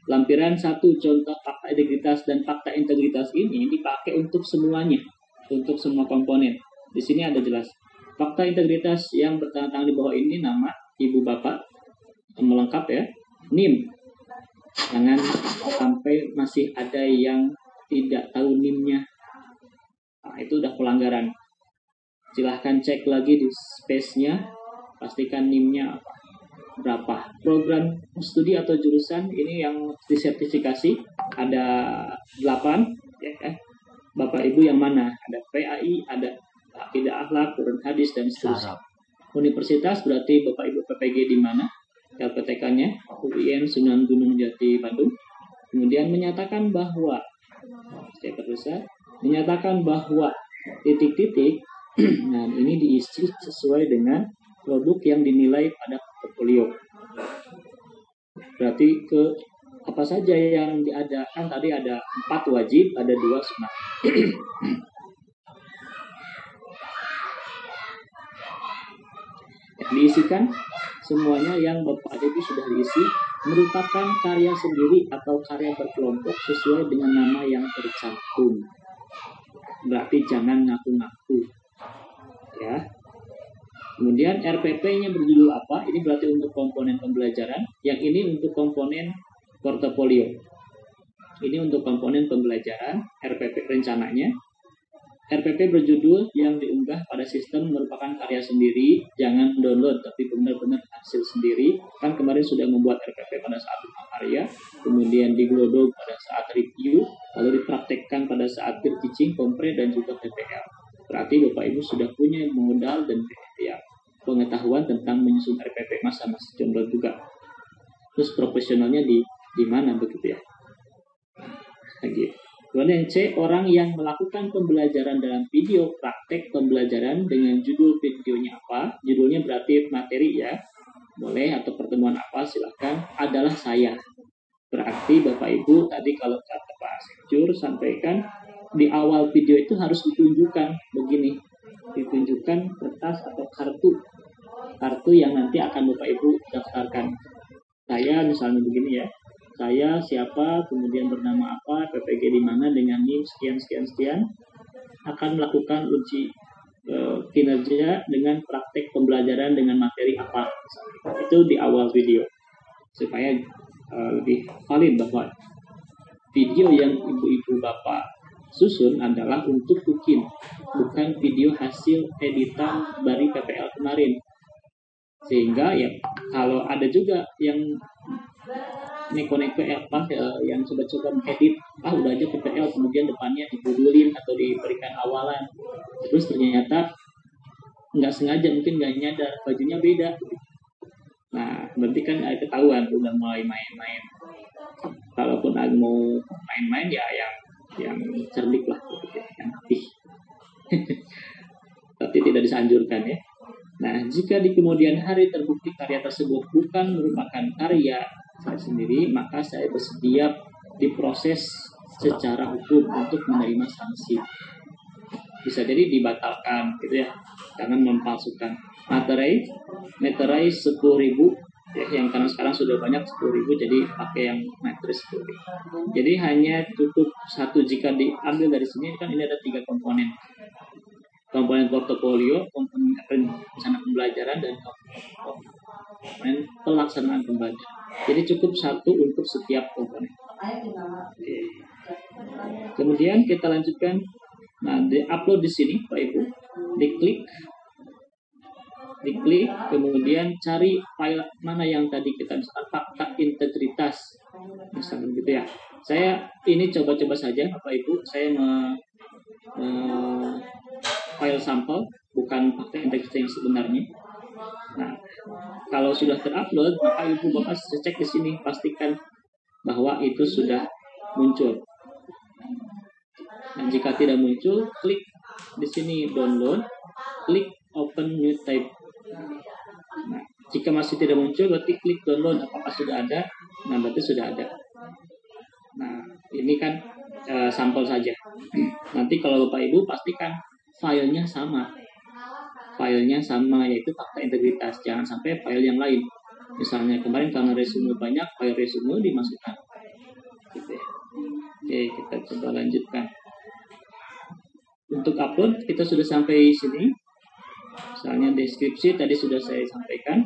Lampiran 1 contoh fakta integritas dan fakta integritas ini dipakai untuk semuanya, untuk semua komponen. Di sini ada jelas fakta integritas yang bertanda tangan di bawah ini nama ibu bapak, melengkap ya. NIM, jangan sampai masih ada yang tidak tahu NIM-nya. Nah, itu udah pelanggaran. Silahkan cek lagi di space-nya, pastikan NIM-nya apa, berapa. Program studi atau jurusan ini yang disertifikasi ada 8 ya. Bapak Ibu yang mana? Ada PAI, ada Akidah Akhlak, Quran Hadis, dan seterusnya. Universitas berarti Bapak Ibu PPG di mana? LPTK-nya UIN Sunan Gunung Jati Bandung. Kemudian menyatakan bahwa menyatakan bahwa titik-titik. Nah, ini diisi sesuai dengan produk yang dinilai pada portfolio. Berarti ke apa saja yang diadakan tadi ada 4 wajib, ada 2 sunat. Diisikan semuanya yang Bapak Ibu sudah diisi merupakan karya sendiri atau karya berkelompok sesuai dengan nama yang tercantum. Berarti jangan ngaku-ngaku. Ya. Kemudian RPP-nya berjudul apa? Ini berarti untuk komponen pembelajaran. Yang ini untuk komponen portofolio. Ini untuk komponen pembelajaran, RPP rencananya. RPP berjudul yang diunggah pada sistem merupakan karya sendiri, jangan download, tapi benar-benar hasil sendiri. Kan kemarin sudah membuat RPP pada saat karya, kemudian diglodok pada saat review, lalu dipraktekkan pada saat peer teaching, kompre, dan juga PPL. Berarti Bapak Ibu sudah punya modal dan ya, pengetahuan tentang menyusun RPP, masa masih jomblo juga. Terus profesionalnya di mana begitu ya? Lagi. Kemudian C, orang yang melakukan pembelajaran dalam video praktek pembelajaran dengan judul videonya apa? Judulnya berarti materi ya, boleh, atau pertemuan apa, silahkan, adalah saya. Berarti Bapak Ibu tadi kalau kata Pak Sekjur sampaikan di awal video itu harus ditunjukkan begini, ditunjukkan kertas atau kartu yang nanti akan Bapak Ibu daftarkan. Saya misalnya begini ya, saya siapa, kemudian bernama apa, PPG di mana, dengan NIM sekian, akan melakukan uji kinerja dengan praktek pembelajaran dengan materi apa. Itu di awal video, supaya lebih valid bahwa video yang ibu-ibu bapak susun adalah untuk UKIN, bukan video hasil editan dari PPL kemarin. Sehingga ya kalau ada juga yang neko-neko yang coba-coba mengedit, udah aja PPL, kemudian depannya dibudulin atau diberikan awalan, terus ternyata nggak sengaja, mungkin nggak nyadar bajunya beda. Nah, berarti kan ketahuan udah mulai main-main. Kalaupun mau main-main ya yang cerdik lah, yang aktif. Tapi tidak disanjurkan ya. Nah, jika di kemudian hari terbukti karya tersebut bukan merupakan karya saya sendiri, maka saya bersedia diproses secara hukum untuk menerima sanksi. Bisa jadi dibatalkan, gitu ya. Jangan mempalsukan. Materai 10.000, ya, yang karena sekarang sudah banyak 10.000, jadi pakai yang materai 10.000. Jadi hanya cukup 1 jika diambil dari sini, kan ini ada 3 komponen. Komponen portofolio, komponen rencana pembelajaran, dan komponen pelaksanaan pembelajaran. Jadi cukup 1 untuk setiap komponen. Oke. Kemudian kita lanjutkan. Nah, di-upload di sini, Pak Ibu. Diklik, kemudian cari file mana yang tadi kita misalkan fakta integritas, misalnya gitu ya. Saya ini coba-coba saja, Bapak Ibu. Saya file sampel, bukan fakta integritas yang sebenarnya. Nah, kalau sudah terupload, maka Ibu Bapak cek di sini, pastikan bahwa itu sudah muncul. Dan jika tidak muncul, klik di sini download, klik open new tab. Nah, jika masih tidak muncul, berarti klik download apakah sudah ada. Nah, berarti sudah ada. Nah, ini kan sampel saja. Nanti kalau Bapak Ibu pastikan filenya sama. Filenya sama, yaitu fakta integritas. Jangan sampai file yang lain. Misalnya kemarin karena resume banyak, file resume dimasukkan. Gitu ya. Oke, kita coba lanjutkan. Untuk upload, kita sudah sampai sini. Misalnya deskripsi tadi sudah saya sampaikan.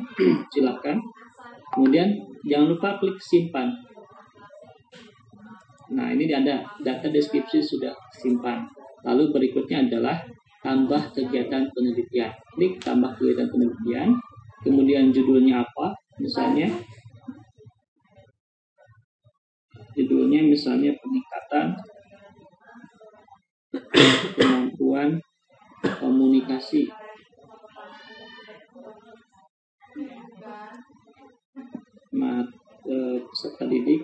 Silakan. Kemudian jangan lupa klik simpan. Nah, ini ada data deskripsi sudah simpan. Lalu berikutnya adalah tambah kegiatan penelitian. Klik tambah kegiatan penelitian. Kemudian judulnya apa? Misalnya peningkatan kemampuan komunikasi peserta didik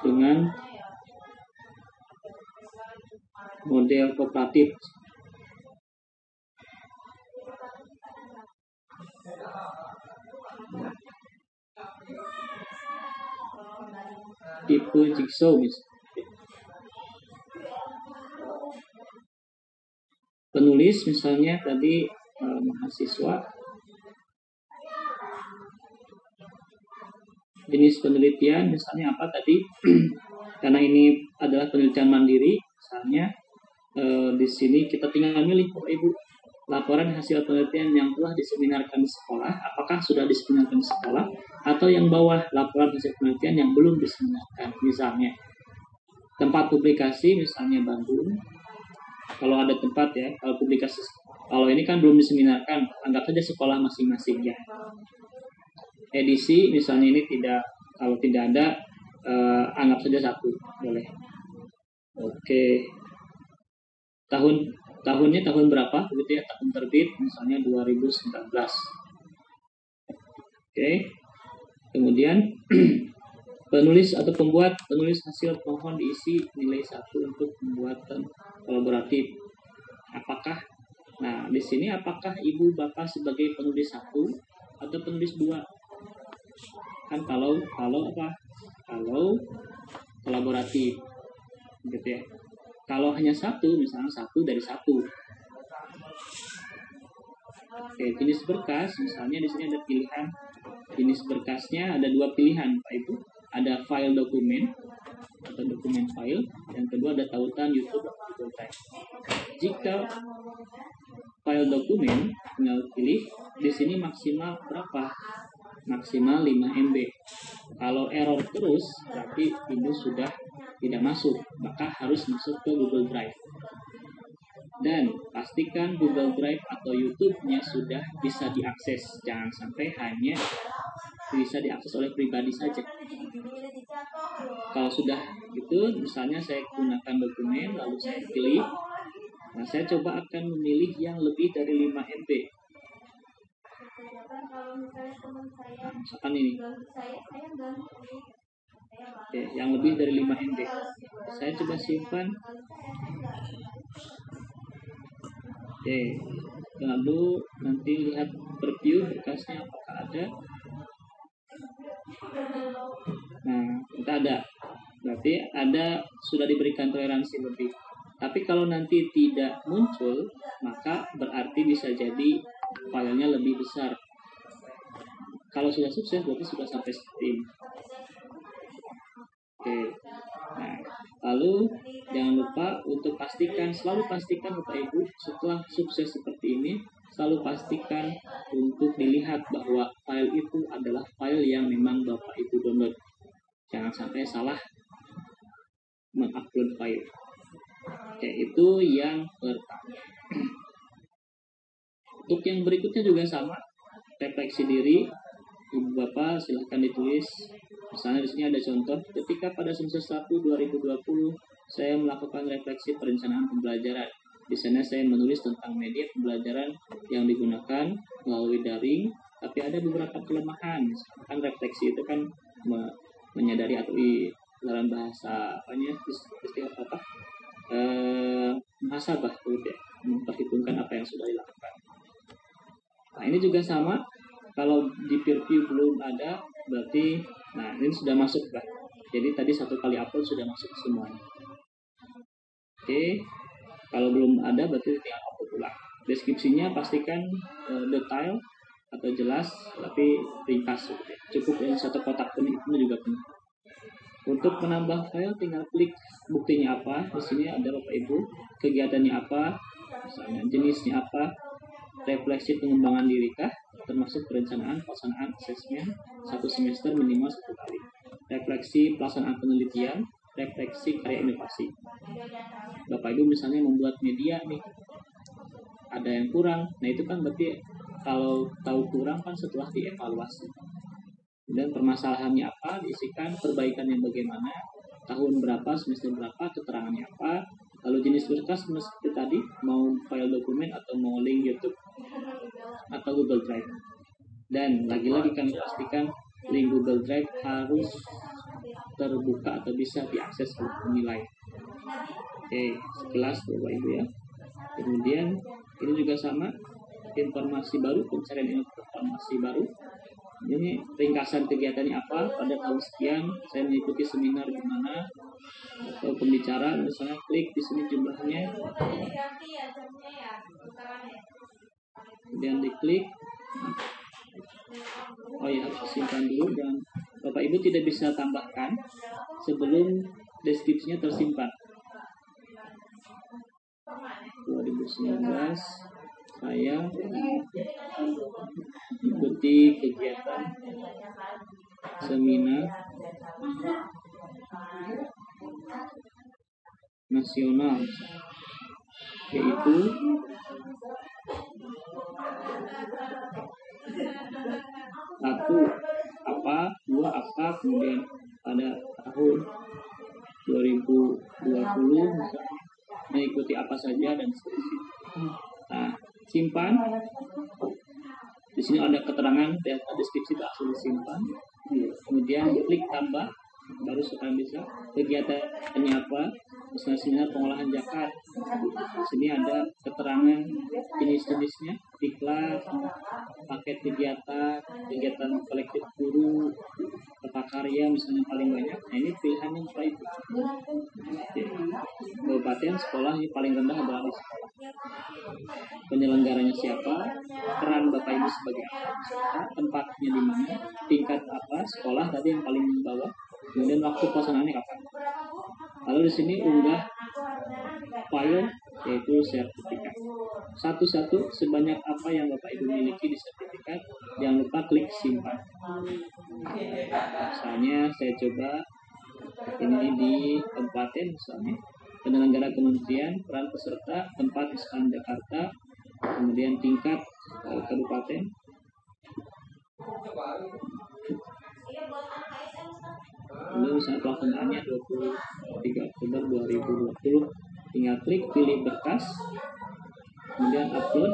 dengan model kooperatif. Tipe jigsaw misalnya. Penulis misalnya tadi mahasiswa. Jenis penelitian misalnya apa tadi? Karena ini adalah penelitian mandiri, misalnya di sini kita tinggal milih Bapak Ibu laporan hasil penelitian yang telah diseminarkan di sekolah, apakah sudah diseminarkan di sekolah, atau yang bawah laporan hasil penelitian yang belum diseminarkan. Misalnya tempat publikasi, misalnya Bandung. Kalau ada tempat ya, kalau publikasi, kalau ini kan belum diseminarkan, anggap saja sekolah masing-masing ya. Edisi misalnya ini tidak, kalau tidak ada anggap saja 1 boleh. Oke, tahunnya tahun berapa begitu ya, tahun terbit misalnya 2019. Oke, kemudian penulis atau penulis hasil mohon diisi nilai 1 untuk pembuatan kolaboratif. Apakah, nah di sini apakah ibu bapak sebagai penulis 1 atau penulis 2? Kan kalau kolaboratif gitu ya. Kalau hanya 1, misalnya 1 dari 1. Oke, jenis berkas misalnya di sini ada pilihan. Jenis berkasnya ada 2 pilihan Pak Ibu. Ada file dokumen atau dokumen file, yang kedua ada tautan YouTube atau Google Drive. Jika file dokumen, tinggal pilih di sini maksimal berapa? Maksimal 5 MB. Kalau error terus, berarti ini sudah tidak masuk, maka harus masuk ke Google Drive. Dan pastikan Google Drive atau YouTube-nya sudah bisa diakses. Jangan sampai hanya bisa diakses oleh pribadi saja. Kalau sudah itu, misalnya saya gunakan dokumen, lalu saya pilih. Nah, saya coba akan memilih yang lebih dari 5 MB. Nah, misalkan ini. Oke, yang lebih dari 5 MB. Saya coba simpan. Oke, lalu nanti lihat preview berkasnya apakah ada. Nah, kita ada. Berarti ada, sudah diberikan toleransi lebih. Tapi kalau nanti tidak muncul, maka berarti bisa jadi filenya lebih besar. Kalau sudah sukses, berarti sudah sampai seperti ini. Oke. Nah, lalu jangan lupa untuk selalu pastikan Bapak Ibu setelah sukses seperti ini, selalu pastikan untuk dilihat bahwa file itu adalah file yang memang Bapak Ibu download. Jangan sampai salah mengupload file. Oke, itu yang pertama. Untuk yang berikutnya juga sama, refleksi diri. Ibu Bapak silahkan ditulis. Misalnya di sini ada contoh, ketika pada semester 1 2020 saya melakukan refleksi perencanaan pembelajaran. Di sana saya menulis tentang media pembelajaran yang digunakan melalui daring, tapi ada beberapa kelemahan. Misalkan refleksi itu kan menyadari atau dalam bahasa istilah apa? Muhasabah, ya, memperhitungkan apa yang sudah dilakukan. Nah, ini juga sama. Kalau di preview belum ada, berarti nah ini sudah masuk kan. Jadi tadi 1 kali upload sudah masuk semuanya. Oke. Kalau belum ada berarti tinggal upload ulang. Deskripsinya pastikan detail atau jelas, tapi ringkas. Cukup yang 1 kotak penuh itu juga penuh. Untuk menambah file tinggal klik buktinya apa. Di sini ada Bapak Ibu, kegiatannya apa, misalnya jenisnya apa, refleksi pengembangan diri kah, termasuk perencanaan, pelaksanaan asesmen 1 semester minimal 1 kali, refleksi pelaksanaan penelitian, refleksi karya inovasi. Bapak Ibu misalnya membuat media nih, ada yang kurang, nah itu kan berarti kalau tahu kurang kan setelah dievaluasi. Dan permasalahannya apa, diisikan, perbaikannya bagaimana, tahun berapa, semester berapa, keterangannya apa, lalu jenis berkas seperti tadi, mau file dokumen atau mau link YouTube atau Google Drive. Dan lagi-lagi kami pastikan link Google Drive harus terbuka atau bisa diakses oleh penilai. Oke, sekilas Bapak Ibu ya. Kemudian ini juga sama, informasi baru, pencarian informasi baru. Ini ringkasan kegiatannya apa, pada tahun sekian saya mengikuti seminar di mana atau pembicara, misalnya klik di sini jumlahnya, kemudian diklik. Oh ya, simpan dulu, dan Bapak Ibu tidak bisa tambahkan sebelum deskripsinya tersimpan. 2019 saya ikuti kegiatan seminar nasional, yaitu satu apa, dua apa, kemudian pada tahun 2020 mengikuti apa saja dan seterusnya. Nah, simpan. Di sini ada keterangan data deskripsi langsung disimpan. Kemudian klik tambah, baru sekarang bisa kegiatannya apa, misalnya seminar pengolahan zakat. Di sini ada keterangan jenis-jenisnya, diklat, paket kegiatan, kegiatan kolektif guru, karya misalnya paling banyak. Nah, ini pilihannya setelah itu. Kabupaten sekolah ini paling rendah adalah di sekolah. Penyelenggaranya siapa, peran Bapak Ibu sebagai apa, tempatnya di mana, tingkat apa, sekolah tadi yang paling bawah, kemudian waktu pelaksanaannya kapan. Lalu di sini unggah file, yaitu sertifikat. Satu-satu sebanyak apa yang Bapak Ibu miliki di sertifikat, jangan lupa klik simpan. Misalnya saya coba ini di kabupaten, misalnya penyelenggara kementerian, peran peserta, tempat misalkan Jakarta, kemudian tingkat kabupaten. Lalu misalnya pelaksanaannya 23 Oktober 2020, tinggal klik pilih berkas, kemudian upload.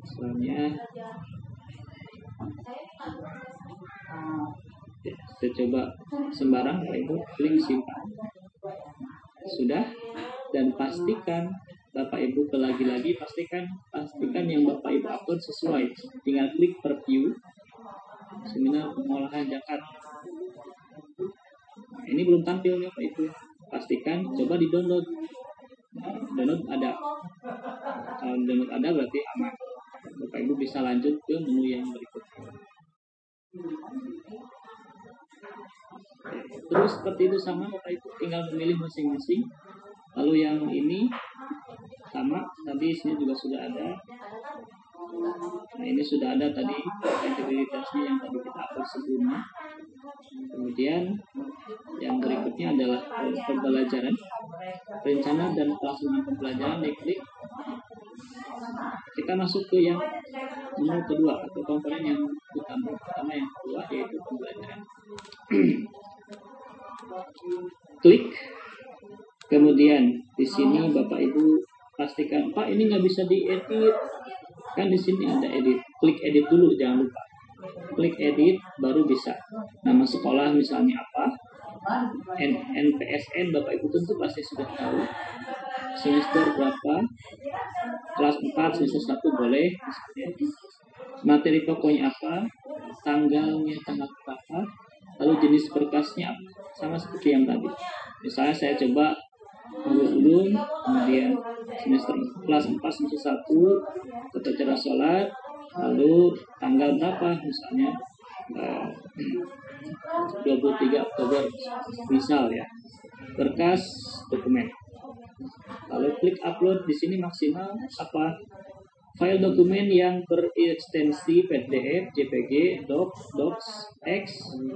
Misalnya saya coba sembarang, Ibu klik simpan. Sudah, dan pastikan Bapak Ibu lagi-lagi pastikan yang Bapak Ibu upload sesuai. Tinggal klik preview seminar pengolahan zakat. Nah, ini belum tampil ya Bapak Ibu. Pastikan coba di download. Nah, download ada. Kalau download ada berarti aman. Bapak Ibu bisa lanjut ke menu yang berikutnya. Terus seperti itu sama Bapak Ibu, tinggal memilih masing-masing. Lalu yang ini sama, tadi sini juga sudah ada. Nah, ini sudah ada tadi integritasnya yang tadi kita upload sebelumnya. Kemudian yang berikutnya adalah pembelajaran, rencana dan pelaksanaan pembelajaran. Diklik. Kita masuk ke yang menu kedua atau komponen yang utama yang kedua, yaitu pembelajaran. Klik. Kemudian di sini Bapak Ibu pastikan, Pak ini nggak bisa diedit. Kan di sini ada edit. Klik edit dulu, jangan lupa. Klik edit baru bisa. Nama sekolah misalnya apa? NPSN Bapak Ibu tentu pasti sudah tahu. Semester berapa? Kelas 4, semester 1 boleh. Materi pokoknya apa? Tanggalnya tanggal berapa? Lalu jenis berkasnya apa? Sama seperti yang tadi. Misalnya saya coba ulun, kemudian semester kelas 4 semester 1 tata cara sholat, lalu tanggal berapa misalnya 23 Oktober misal ya, berkas dokumen. Lalu klik upload. Di sini maksimal apa? file dokumen yang berekstensi PDF, JPG, Docs, X,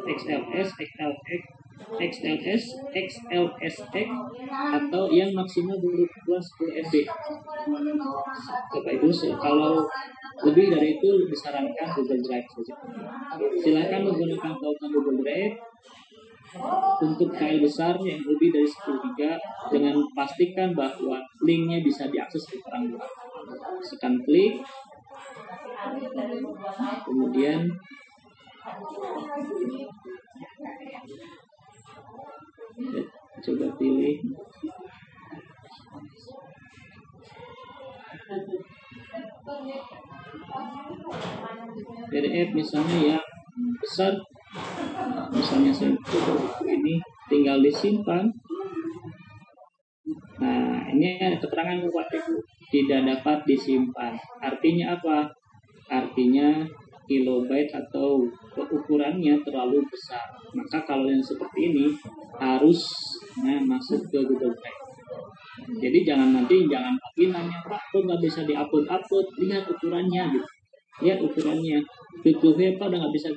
XLS, XLS, XLSX, atau yang maksimal berukuran 10 MB. Bapak Ibu, kalau lebih dari itu disarankan Google Drive saja. Silakan menggunakan tautan Google Drive untuk file besar yang lebih dari 10 GB dengan pastikan bahwa linknya bisa diakses di orang luar. Tekan klik, kemudian coba pilih PDF misalnya yang besar, misalnya saya ini tinggal disimpan. Nah, ini ada keterangan Bapak Ibu, tidak dapat disimpan. Artinya apa? Artinya kilobyte atau ukurannya terlalu besar. Maka kalau yang seperti ini harus masuk ke Google Drive. Jadi jangan lagi nanya, Pak, kok nggak bisa diupload? Lihat ukurannya gitu. Lihat ukurannya. YouTube-nya Pak udah nggak bisa,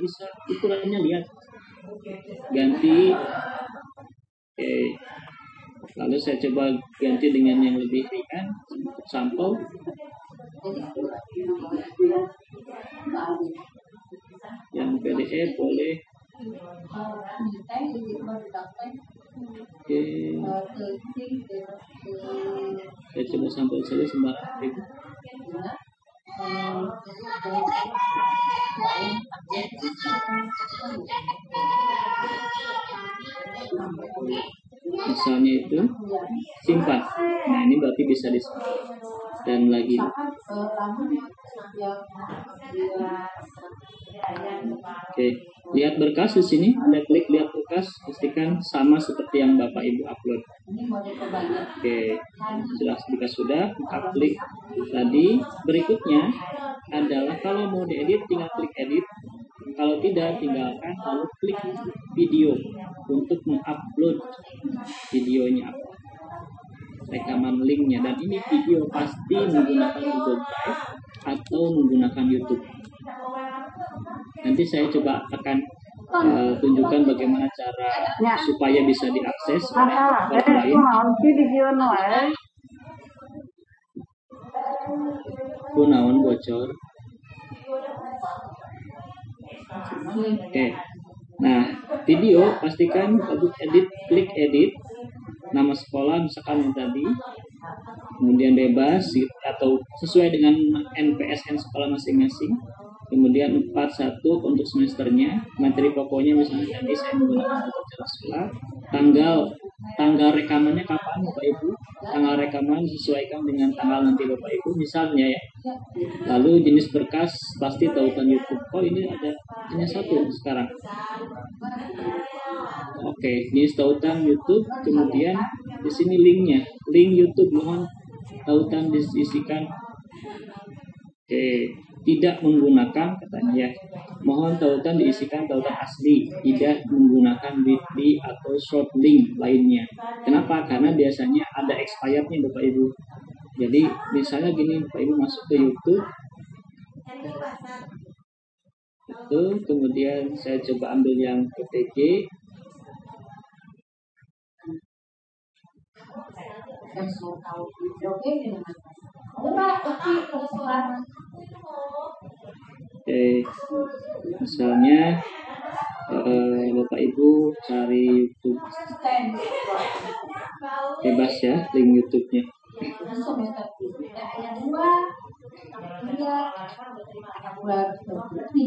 ukurannya lihat. Ganti. Oke. Lalu saya coba ganti dengan yang lebih ringan, sampel. Yang PDF boleh. Oke. Saya coba sampel saja sembarang. Misalnya itu simpan. Nah, ini berarti bisa disimpan. Dan lagi oke, lihat berkas di sini, ada klik lihat berkas, pastikan sama seperti yang Bapak Ibu upload. Oke, jika sudah, klik tadi. Berikutnya adalah kalau mau diedit tinggal klik edit. Kalau tidak, tinggalkan lalu klik video untuk mengupload videonya apa, rekaman linknya. Dan ini video pasti menggunakan Google Drive atau menggunakan YouTube. Nanti saya coba akan tunjukkan bagaimana cara supaya bisa diakses oleh orang lain. Kunaon bocor. Oke. Nah, video pastikan untuk edit, klik edit. Nama sekolah misalkan yang tadi. Kemudian bebas atau sesuai dengan NPSN sekolah masing-masing. Kemudian 41 untuk semesternya, materi pokoknya misalnya tadi saya menggunakan untuk cara sekolah. Tanggal rekamannya kapan Bapak Ibu? Tanggal rekaman disesuaikan dengan tanggal nanti Bapak Ibu misalnya ya. Lalu jenis berkas pasti tautan YouTube. Oh, ini ada hanya satu sekarang. Oke, jenis tautan YouTube. Kemudian di sini linknya, link YouTube, mohon tautan diisikan. Oke, tidak menggunakan katanya ya. Mohon tautan diisikan tautan asli, tidak menggunakan bit.ly atau short link lainnya. Kenapa? Karena biasanya ada expirednya Bapak Ibu. Jadi misalnya gini, Bapak Ibu masuk ke YouTube. Itu kemudian saya coba ambil yang PTG. Oke, misalnya Bapak Ibu cari YouTube, bebas ya link YouTube-nya.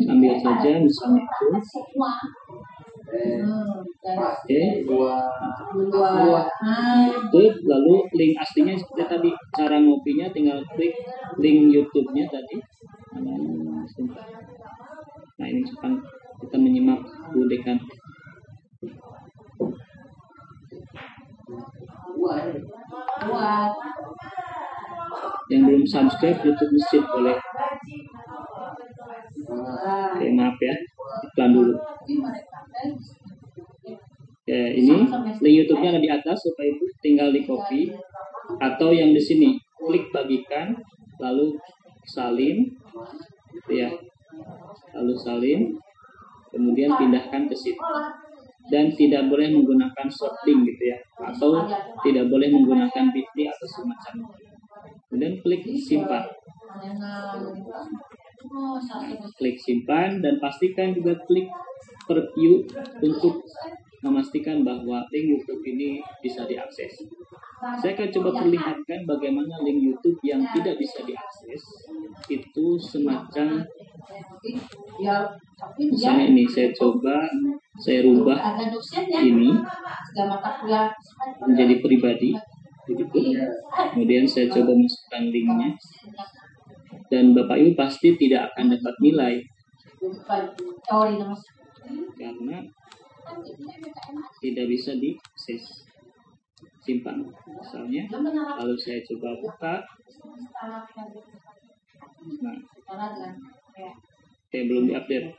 Ambil saja misalnya itu. Oke, lalu link aslinya seperti tadi. Cara ngopinya tinggal klik link YouTube-nya tadi. Nah, ini sekarang kita menyimak budekan. Yang belum subscribe YouTube Masjid boleh. Oke, maaf ya, iklan dulu. Ya, ini link YouTube-nya ada di atas, supaya itu tinggal di copy atau yang di sini klik bagikan, lalu salin, gitu ya. Lalu salin, kemudian pindahkan ke situ. Dan tidak boleh menggunakan short link gitu ya, atau tidak boleh menggunakan bit.ly atau semacamnya. Kemudian klik simpan. Klik simpan dan pastikan juga klik preview untuk memastikan bahwa link YouTube ini bisa diakses. Saya akan coba perlihatkan bagaimana link YouTube yang tidak bisa diakses itu semacam, misalnya ini saya rubah ini menjadi pribadi begitu. Kemudian saya coba masukkan linknya dan Bapak Ibu pasti tidak akan dapat nilai karena tidak bisa diakses. Simpan misalnya, lalu saya coba buka. Nah, belum diupdate.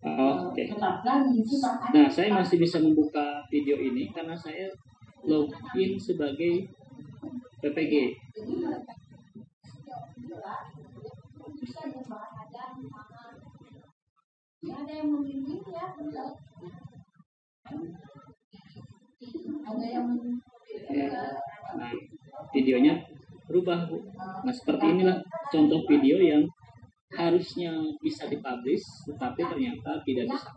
Oke. Nah, saya masih bisa membuka video ini karena saya login sebagai PPG. Nah, videonya berubah, Bu. Nah, seperti inilah contoh video yang harusnya bisa dipublish, tetapi ternyata tidak bisa.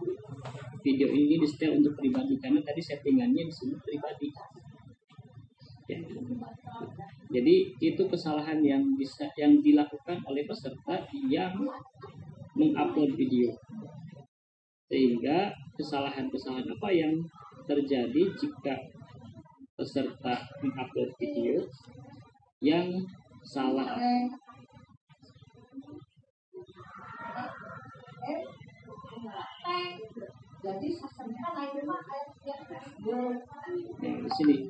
Video ini di-setel untuk pribadi karena tadi settingannya disebut pribadi. Ya. Jadi itu kesalahan yang dilakukan oleh peserta yang mengupload video. Sehingga kesalahan-kesalahan apa yang terjadi jika peserta mengupload video yang salah. Nah, di sini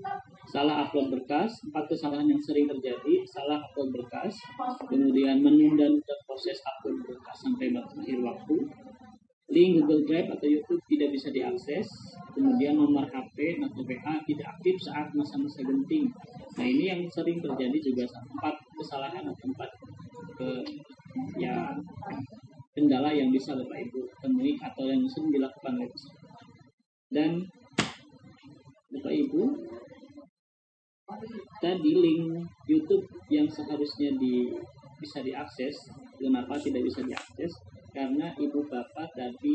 salah upload berkas, 4 kesalahan yang sering terjadi: salah upload berkas, kemudian menunda proses upload berkas sampai akhir waktu, link Google Drive atau YouTube tidak bisa diakses, kemudian nomor HP atau WA tidak aktif saat masa-masa genting. Nah, ini yang sering terjadi juga, 4 kesalahan atau 4 kendala yang bisa Bapak Ibu temui atau yang sering dilakukan oleh peserta. Dan Bapak Ibu, tadi link YouTube yang seharusnya bisa diakses, kenapa tidak bisa diakses? Karena Ibu Bapak tadi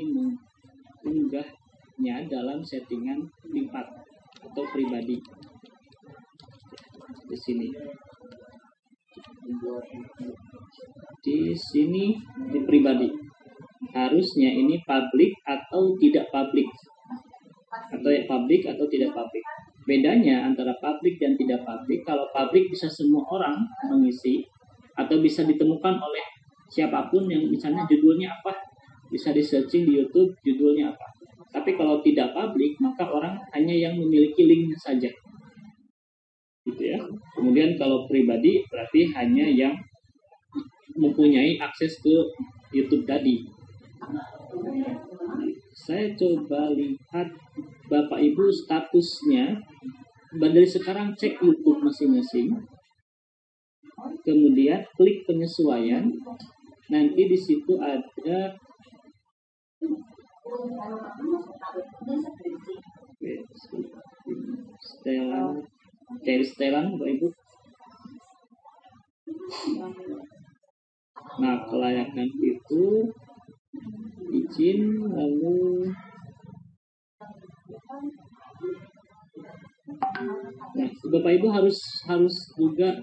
mengunggahnya dalam settingan privat atau pribadi. Di sini di pribadi. Harusnya ini publik atau tidak publik, atau publik atau tidak publik. Bedanya antara publik dan tidak publik, kalau publik bisa semua orang mengisi atau bisa ditemukan oleh siapapun yang misalnya judulnya apa, bisa di searching di YouTube judulnya apa. Tapi kalau tidak publik, maka orang hanya yang memiliki linknya saja, gitu ya. Kemudian kalau pribadi berarti hanya yang mempunyai akses ke YouTube tadi. Saya coba lihat Bapak Ibu statusnya. Dari sekarang cek YouTube masing-masing. Kemudian klik penyesuaian. Nanti di situ ada setelan Bapak Ibu. Nah, kelayakan itu izin, lalu nah, Bapak Ibu harus juga,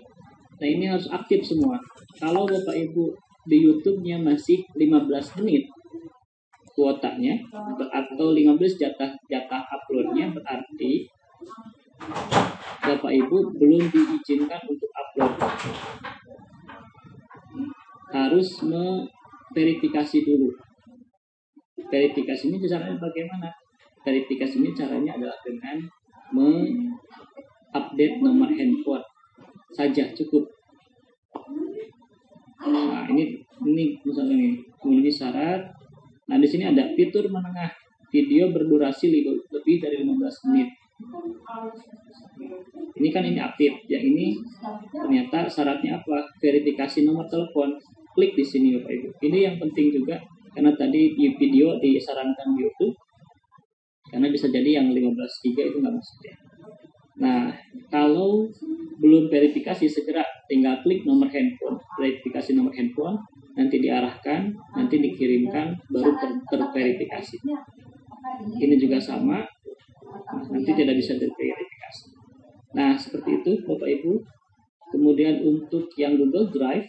nah ini harus aktif semua. Kalau Bapak Ibu di YouTube-nya masih 15 menit kuotanya atau 15 jatah uploadnya, berarti Bapak Ibu belum diizinkan untuk upload. Harus verifikasi dulu. Verifikasi ini caranya bagaimana? Verifikasi ini caranya adalah dengan mengupdate nomor handphone saja cukup. Nah, ini misalnya nih, memenuhi syarat. Nah, di sini ada fitur menengah, video berdurasi lebih dari 15 menit. Ini kan ini aktif. Yang ini ternyata syaratnya apa? Verifikasi nomor telepon. Klik di sini Bapak Ibu. Ini yang penting juga karena tadi video disarankan di YouTube. Karena bisa jadi yang 15 GB itu nggak masuk ya. Nah, kalau belum verifikasi segera tinggal klik nomor handphone, verifikasi nomor handphone, nanti diarahkan, nanti dikirimkan, baru terverifikasi. Ini juga sama, nanti tidak bisa terverifikasi. Nah, seperti itu Bapak Ibu. Kemudian untuk yang Google Drive,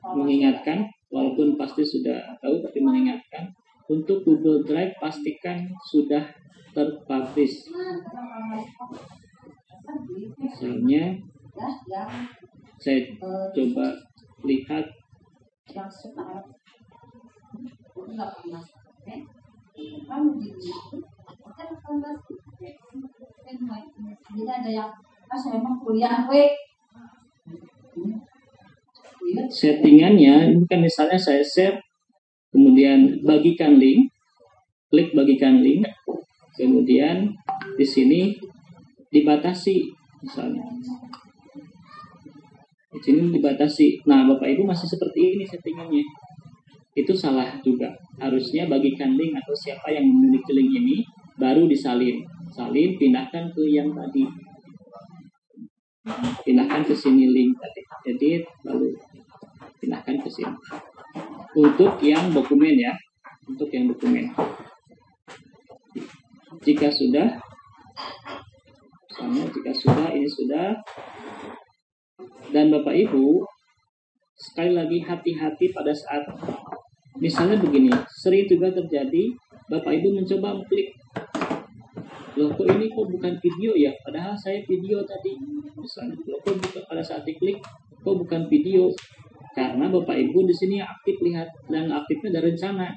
mengingatkan, walaupun pasti sudah tahu, tapi mengingatkan, untuk Google Drive pastikan sudah terpublish. Misalnya, saya coba lihat settingannya. Ini kan misalnya saya share, kemudian bagikan link, klik bagikan link, kemudian di sini dibatasi, misalnya di sini dibatasi. Nah, Bapak Ibu masih seperti ini settingannya, itu salah juga. Harusnya bagikan link atau siapa yang memiliki link ini baru disalin, pindahkan ke yang tadi, pindahkan ke sini link tadi, edit lalu pindahkan ke sini. Untuk yang dokumen ya, untuk yang dokumen. Jika sudah, misalnya jika sudah, ini sudah. Dan Bapak Ibu, sekali lagi hati-hati pada saat, misalnya begini, sering juga terjadi, Bapak Ibu mencoba mengklik, loh kok ini kok bukan video ya, padahal saya video tadi. Misalnya, loh kok bukan, pada saat diklik, kok bukan video. Karena Bapak Ibu di sini aktif lihat, dan aktifnya ada rencana,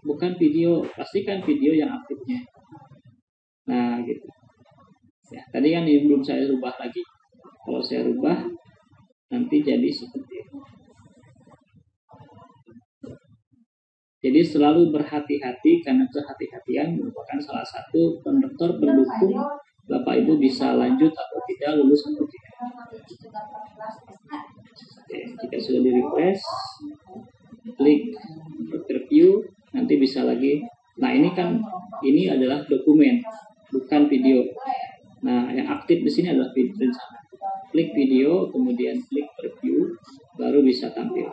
bukan video. Pastikan video yang aktifnya. Nah, gitu. Ya, tadi kan ini belum saya rubah lagi. Kalau saya rubah, nanti jadi seperti itu. Jadi selalu berhati-hati, karena kehati-hatian merupakan salah satu faktor pendukung Bapak Ibu bisa lanjut atau tidak, lulus atau tidak. Oke, jika sudah di-refresh, klik preview, nanti bisa lagi. Nah, ini kan, ini adalah dokumen, bukan video. Nah, yang aktif di sini adalah video rencana. Klik video, kemudian klik preview, baru bisa tampil.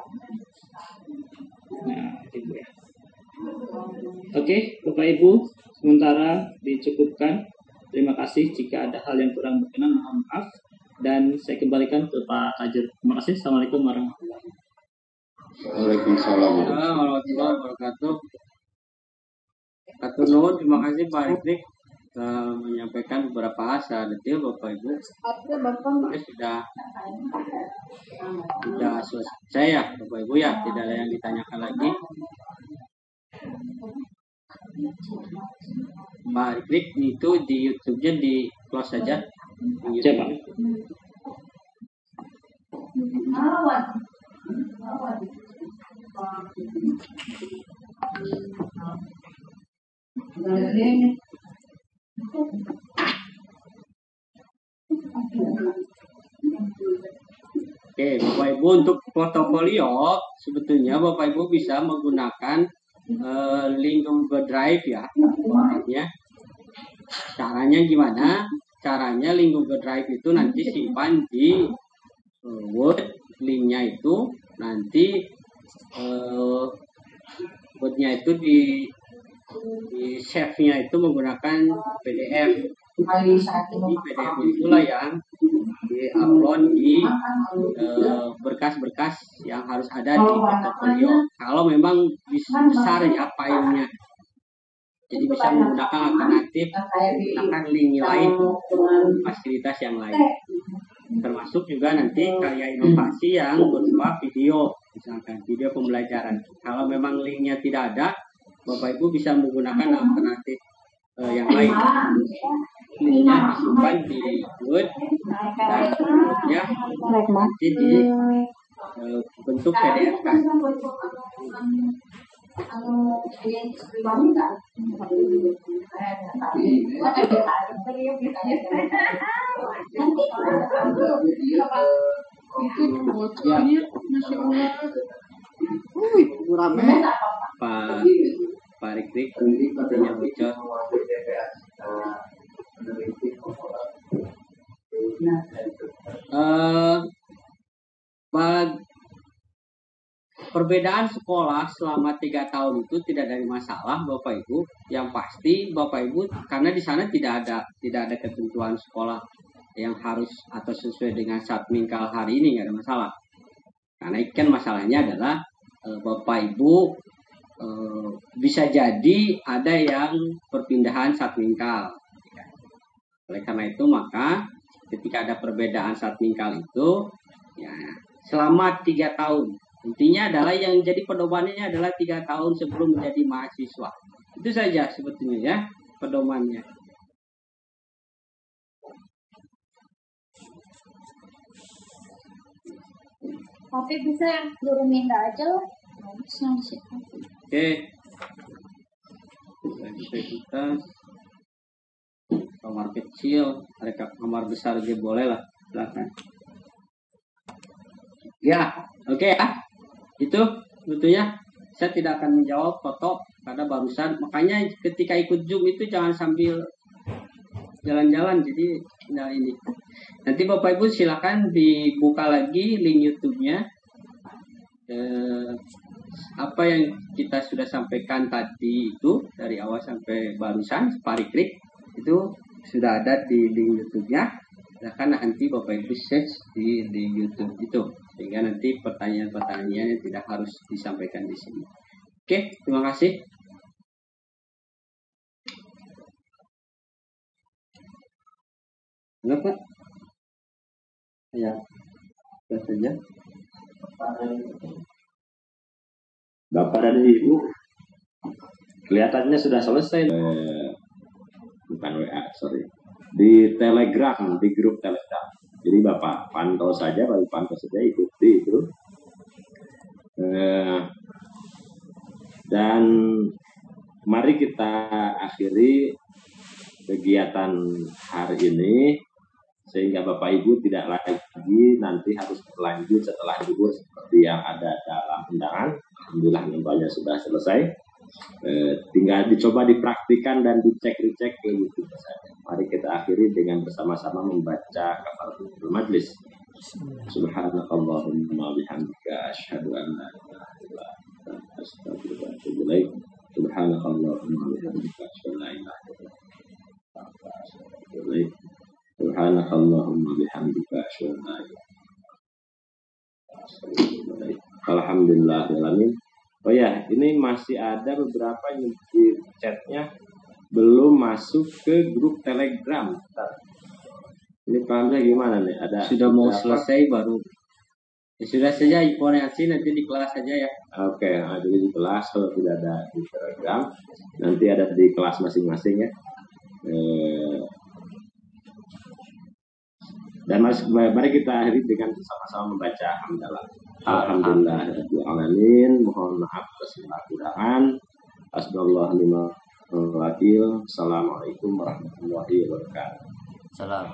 Nah, itu ya. Oke, Bapak Ibu, sementara dicukupkan. Terima kasih. Jika ada hal yang kurang berkenan, mohon maaf. Dan saya kembalikan ke Pak Tajur. Terima kasih. Assalamualaikum warahmatullahi wabarakatuh.
Waalaikumsalam.
Warahmatullahi wabarakatuh. Atur nuhun, terima kasih Pak Rizlik menyampaikan beberapa asa detail Bapak Ibu. Sudah selesai ya Bapak Ibu ya, tidak ada yang ditanyakan lagi. Pak Rizlik itu di YouTube-nya di close saja.
Siapa?
Oke, Bapak Ibu, untuk portofolio sebetulnya Bapak Ibu bisa menggunakan link Google Drive ya. Caranya gimana? Caranya link Google Drive itu nanti simpan di Word, linknya itu nanti Wordnya itu di save-nya itu menggunakan PDF. Jadi PDF itulah yang di-upload di berkas-berkas yang harus ada di portofolio. Kalau memang besar ya filenya, jadi bisa menggunakan alternatif, menggunakan link lain, fasilitas yang lain. Termasuk juga nanti karya inovasi yang berupa video, misalkan video pembelajaran. Kalau memang linknya tidak ada, Bapak Ibu bisa menggunakan alternatif yang lain. Linknya disimpan di Word dan ya nanti di bentuk PDF kan. Pak Rikrik katanya bocor. Perbedaan sekolah selama 3 tahun itu tidak dari masalah Bapak Ibu. Yang pasti Bapak Ibu, karena di sana tidak ada ketentuan sekolah yang harus atau sesuai dengan Satmingkal hari ini, nggak ada masalah. Karena ikan masalahnya adalah Bapak Ibu bisa jadi ada yang perpindahan Satmingkal. Oleh karena itu maka ketika ada perbedaan Satmingkal itu ya selama 3 tahun. Intinya adalah yang jadi pedomannya adalah 3 tahun sebelum menjadi mahasiswa. Itu saja sebetulnya ya pedomannya.
Tapi bisa yang suruh minta aja lah.
Oke. Kita kamar kecil, mereka kamar besar aja boleh lah, silakan. Ya, oke ya. Itu sebetulnya saya tidak akan menjawab foto karena barusan, makanya ketika ikut Zoom itu jangan sambil jalan-jalan, jadi nah ini. Nanti Bapak Ibu silakan dibuka lagi link YouTube-nya. Apa yang kita sudah sampaikan tadi itu dari awal sampai barusan Pak Rikrik itu sudah ada di link YouTube-nya. Silakan nanti Bapak Ibu search di YouTube itu, sehingga nanti pertanyaan-pertanyaannya tidak harus disampaikan di sini. Oke, terima kasih. Kenapa? Ya, sudah saja.
Bapak dan Ibu, kelihatannya sudah selesai. Bukan WA, sorry. Di Telegram, di grup Telegram. Jadi Bapak pantau saja, ikuti itu. Dan mari kita akhiri kegiatan hari ini, sehingga Bapak Ibu tidak lagi nanti harus berlanjut setelah libur seperti yang ada dalam undangan. Alhamdulillah nampaknya sudah selesai. Tinggal dicoba dipraktikan dan dicek-recek ke YouTube saja. Mari kita akhiri dengan bersama-sama membaca kafaratul majlis. Subhanakallahumma bihamdika asyhadu an la ilaha illa anta astaghfiruka wa atubu ilaik. Subhanakallahumma bihamdika asyhadu an la ilaha illa anta astaghfiruka wa atubu ilaik. Subhanakallahumma bihamdika asyhadu an la ilaha illa anta. Alhamdulillahirrahmanirrahim. Oh ya, ini masih ada beberapa yang di chatnya belum masuk ke grup Telegram. Ini pahamnya gimana nih? Ada
sudah mau selesai baru. Ya, sudah saja informasi nanti di kelas saja ya.
Oke, nah, jadi di kelas kalau tidak ada di Telegram, nanti ada di kelas masing-masing ya. Dan mari kita akhiri dengan sama-sama membaca hamdalah. Alhamdulillahirrahmanirrahim. Mohon maaf atas kekurangan. Assalamualaikum warahmatullahi wabarakatuh.
Salam.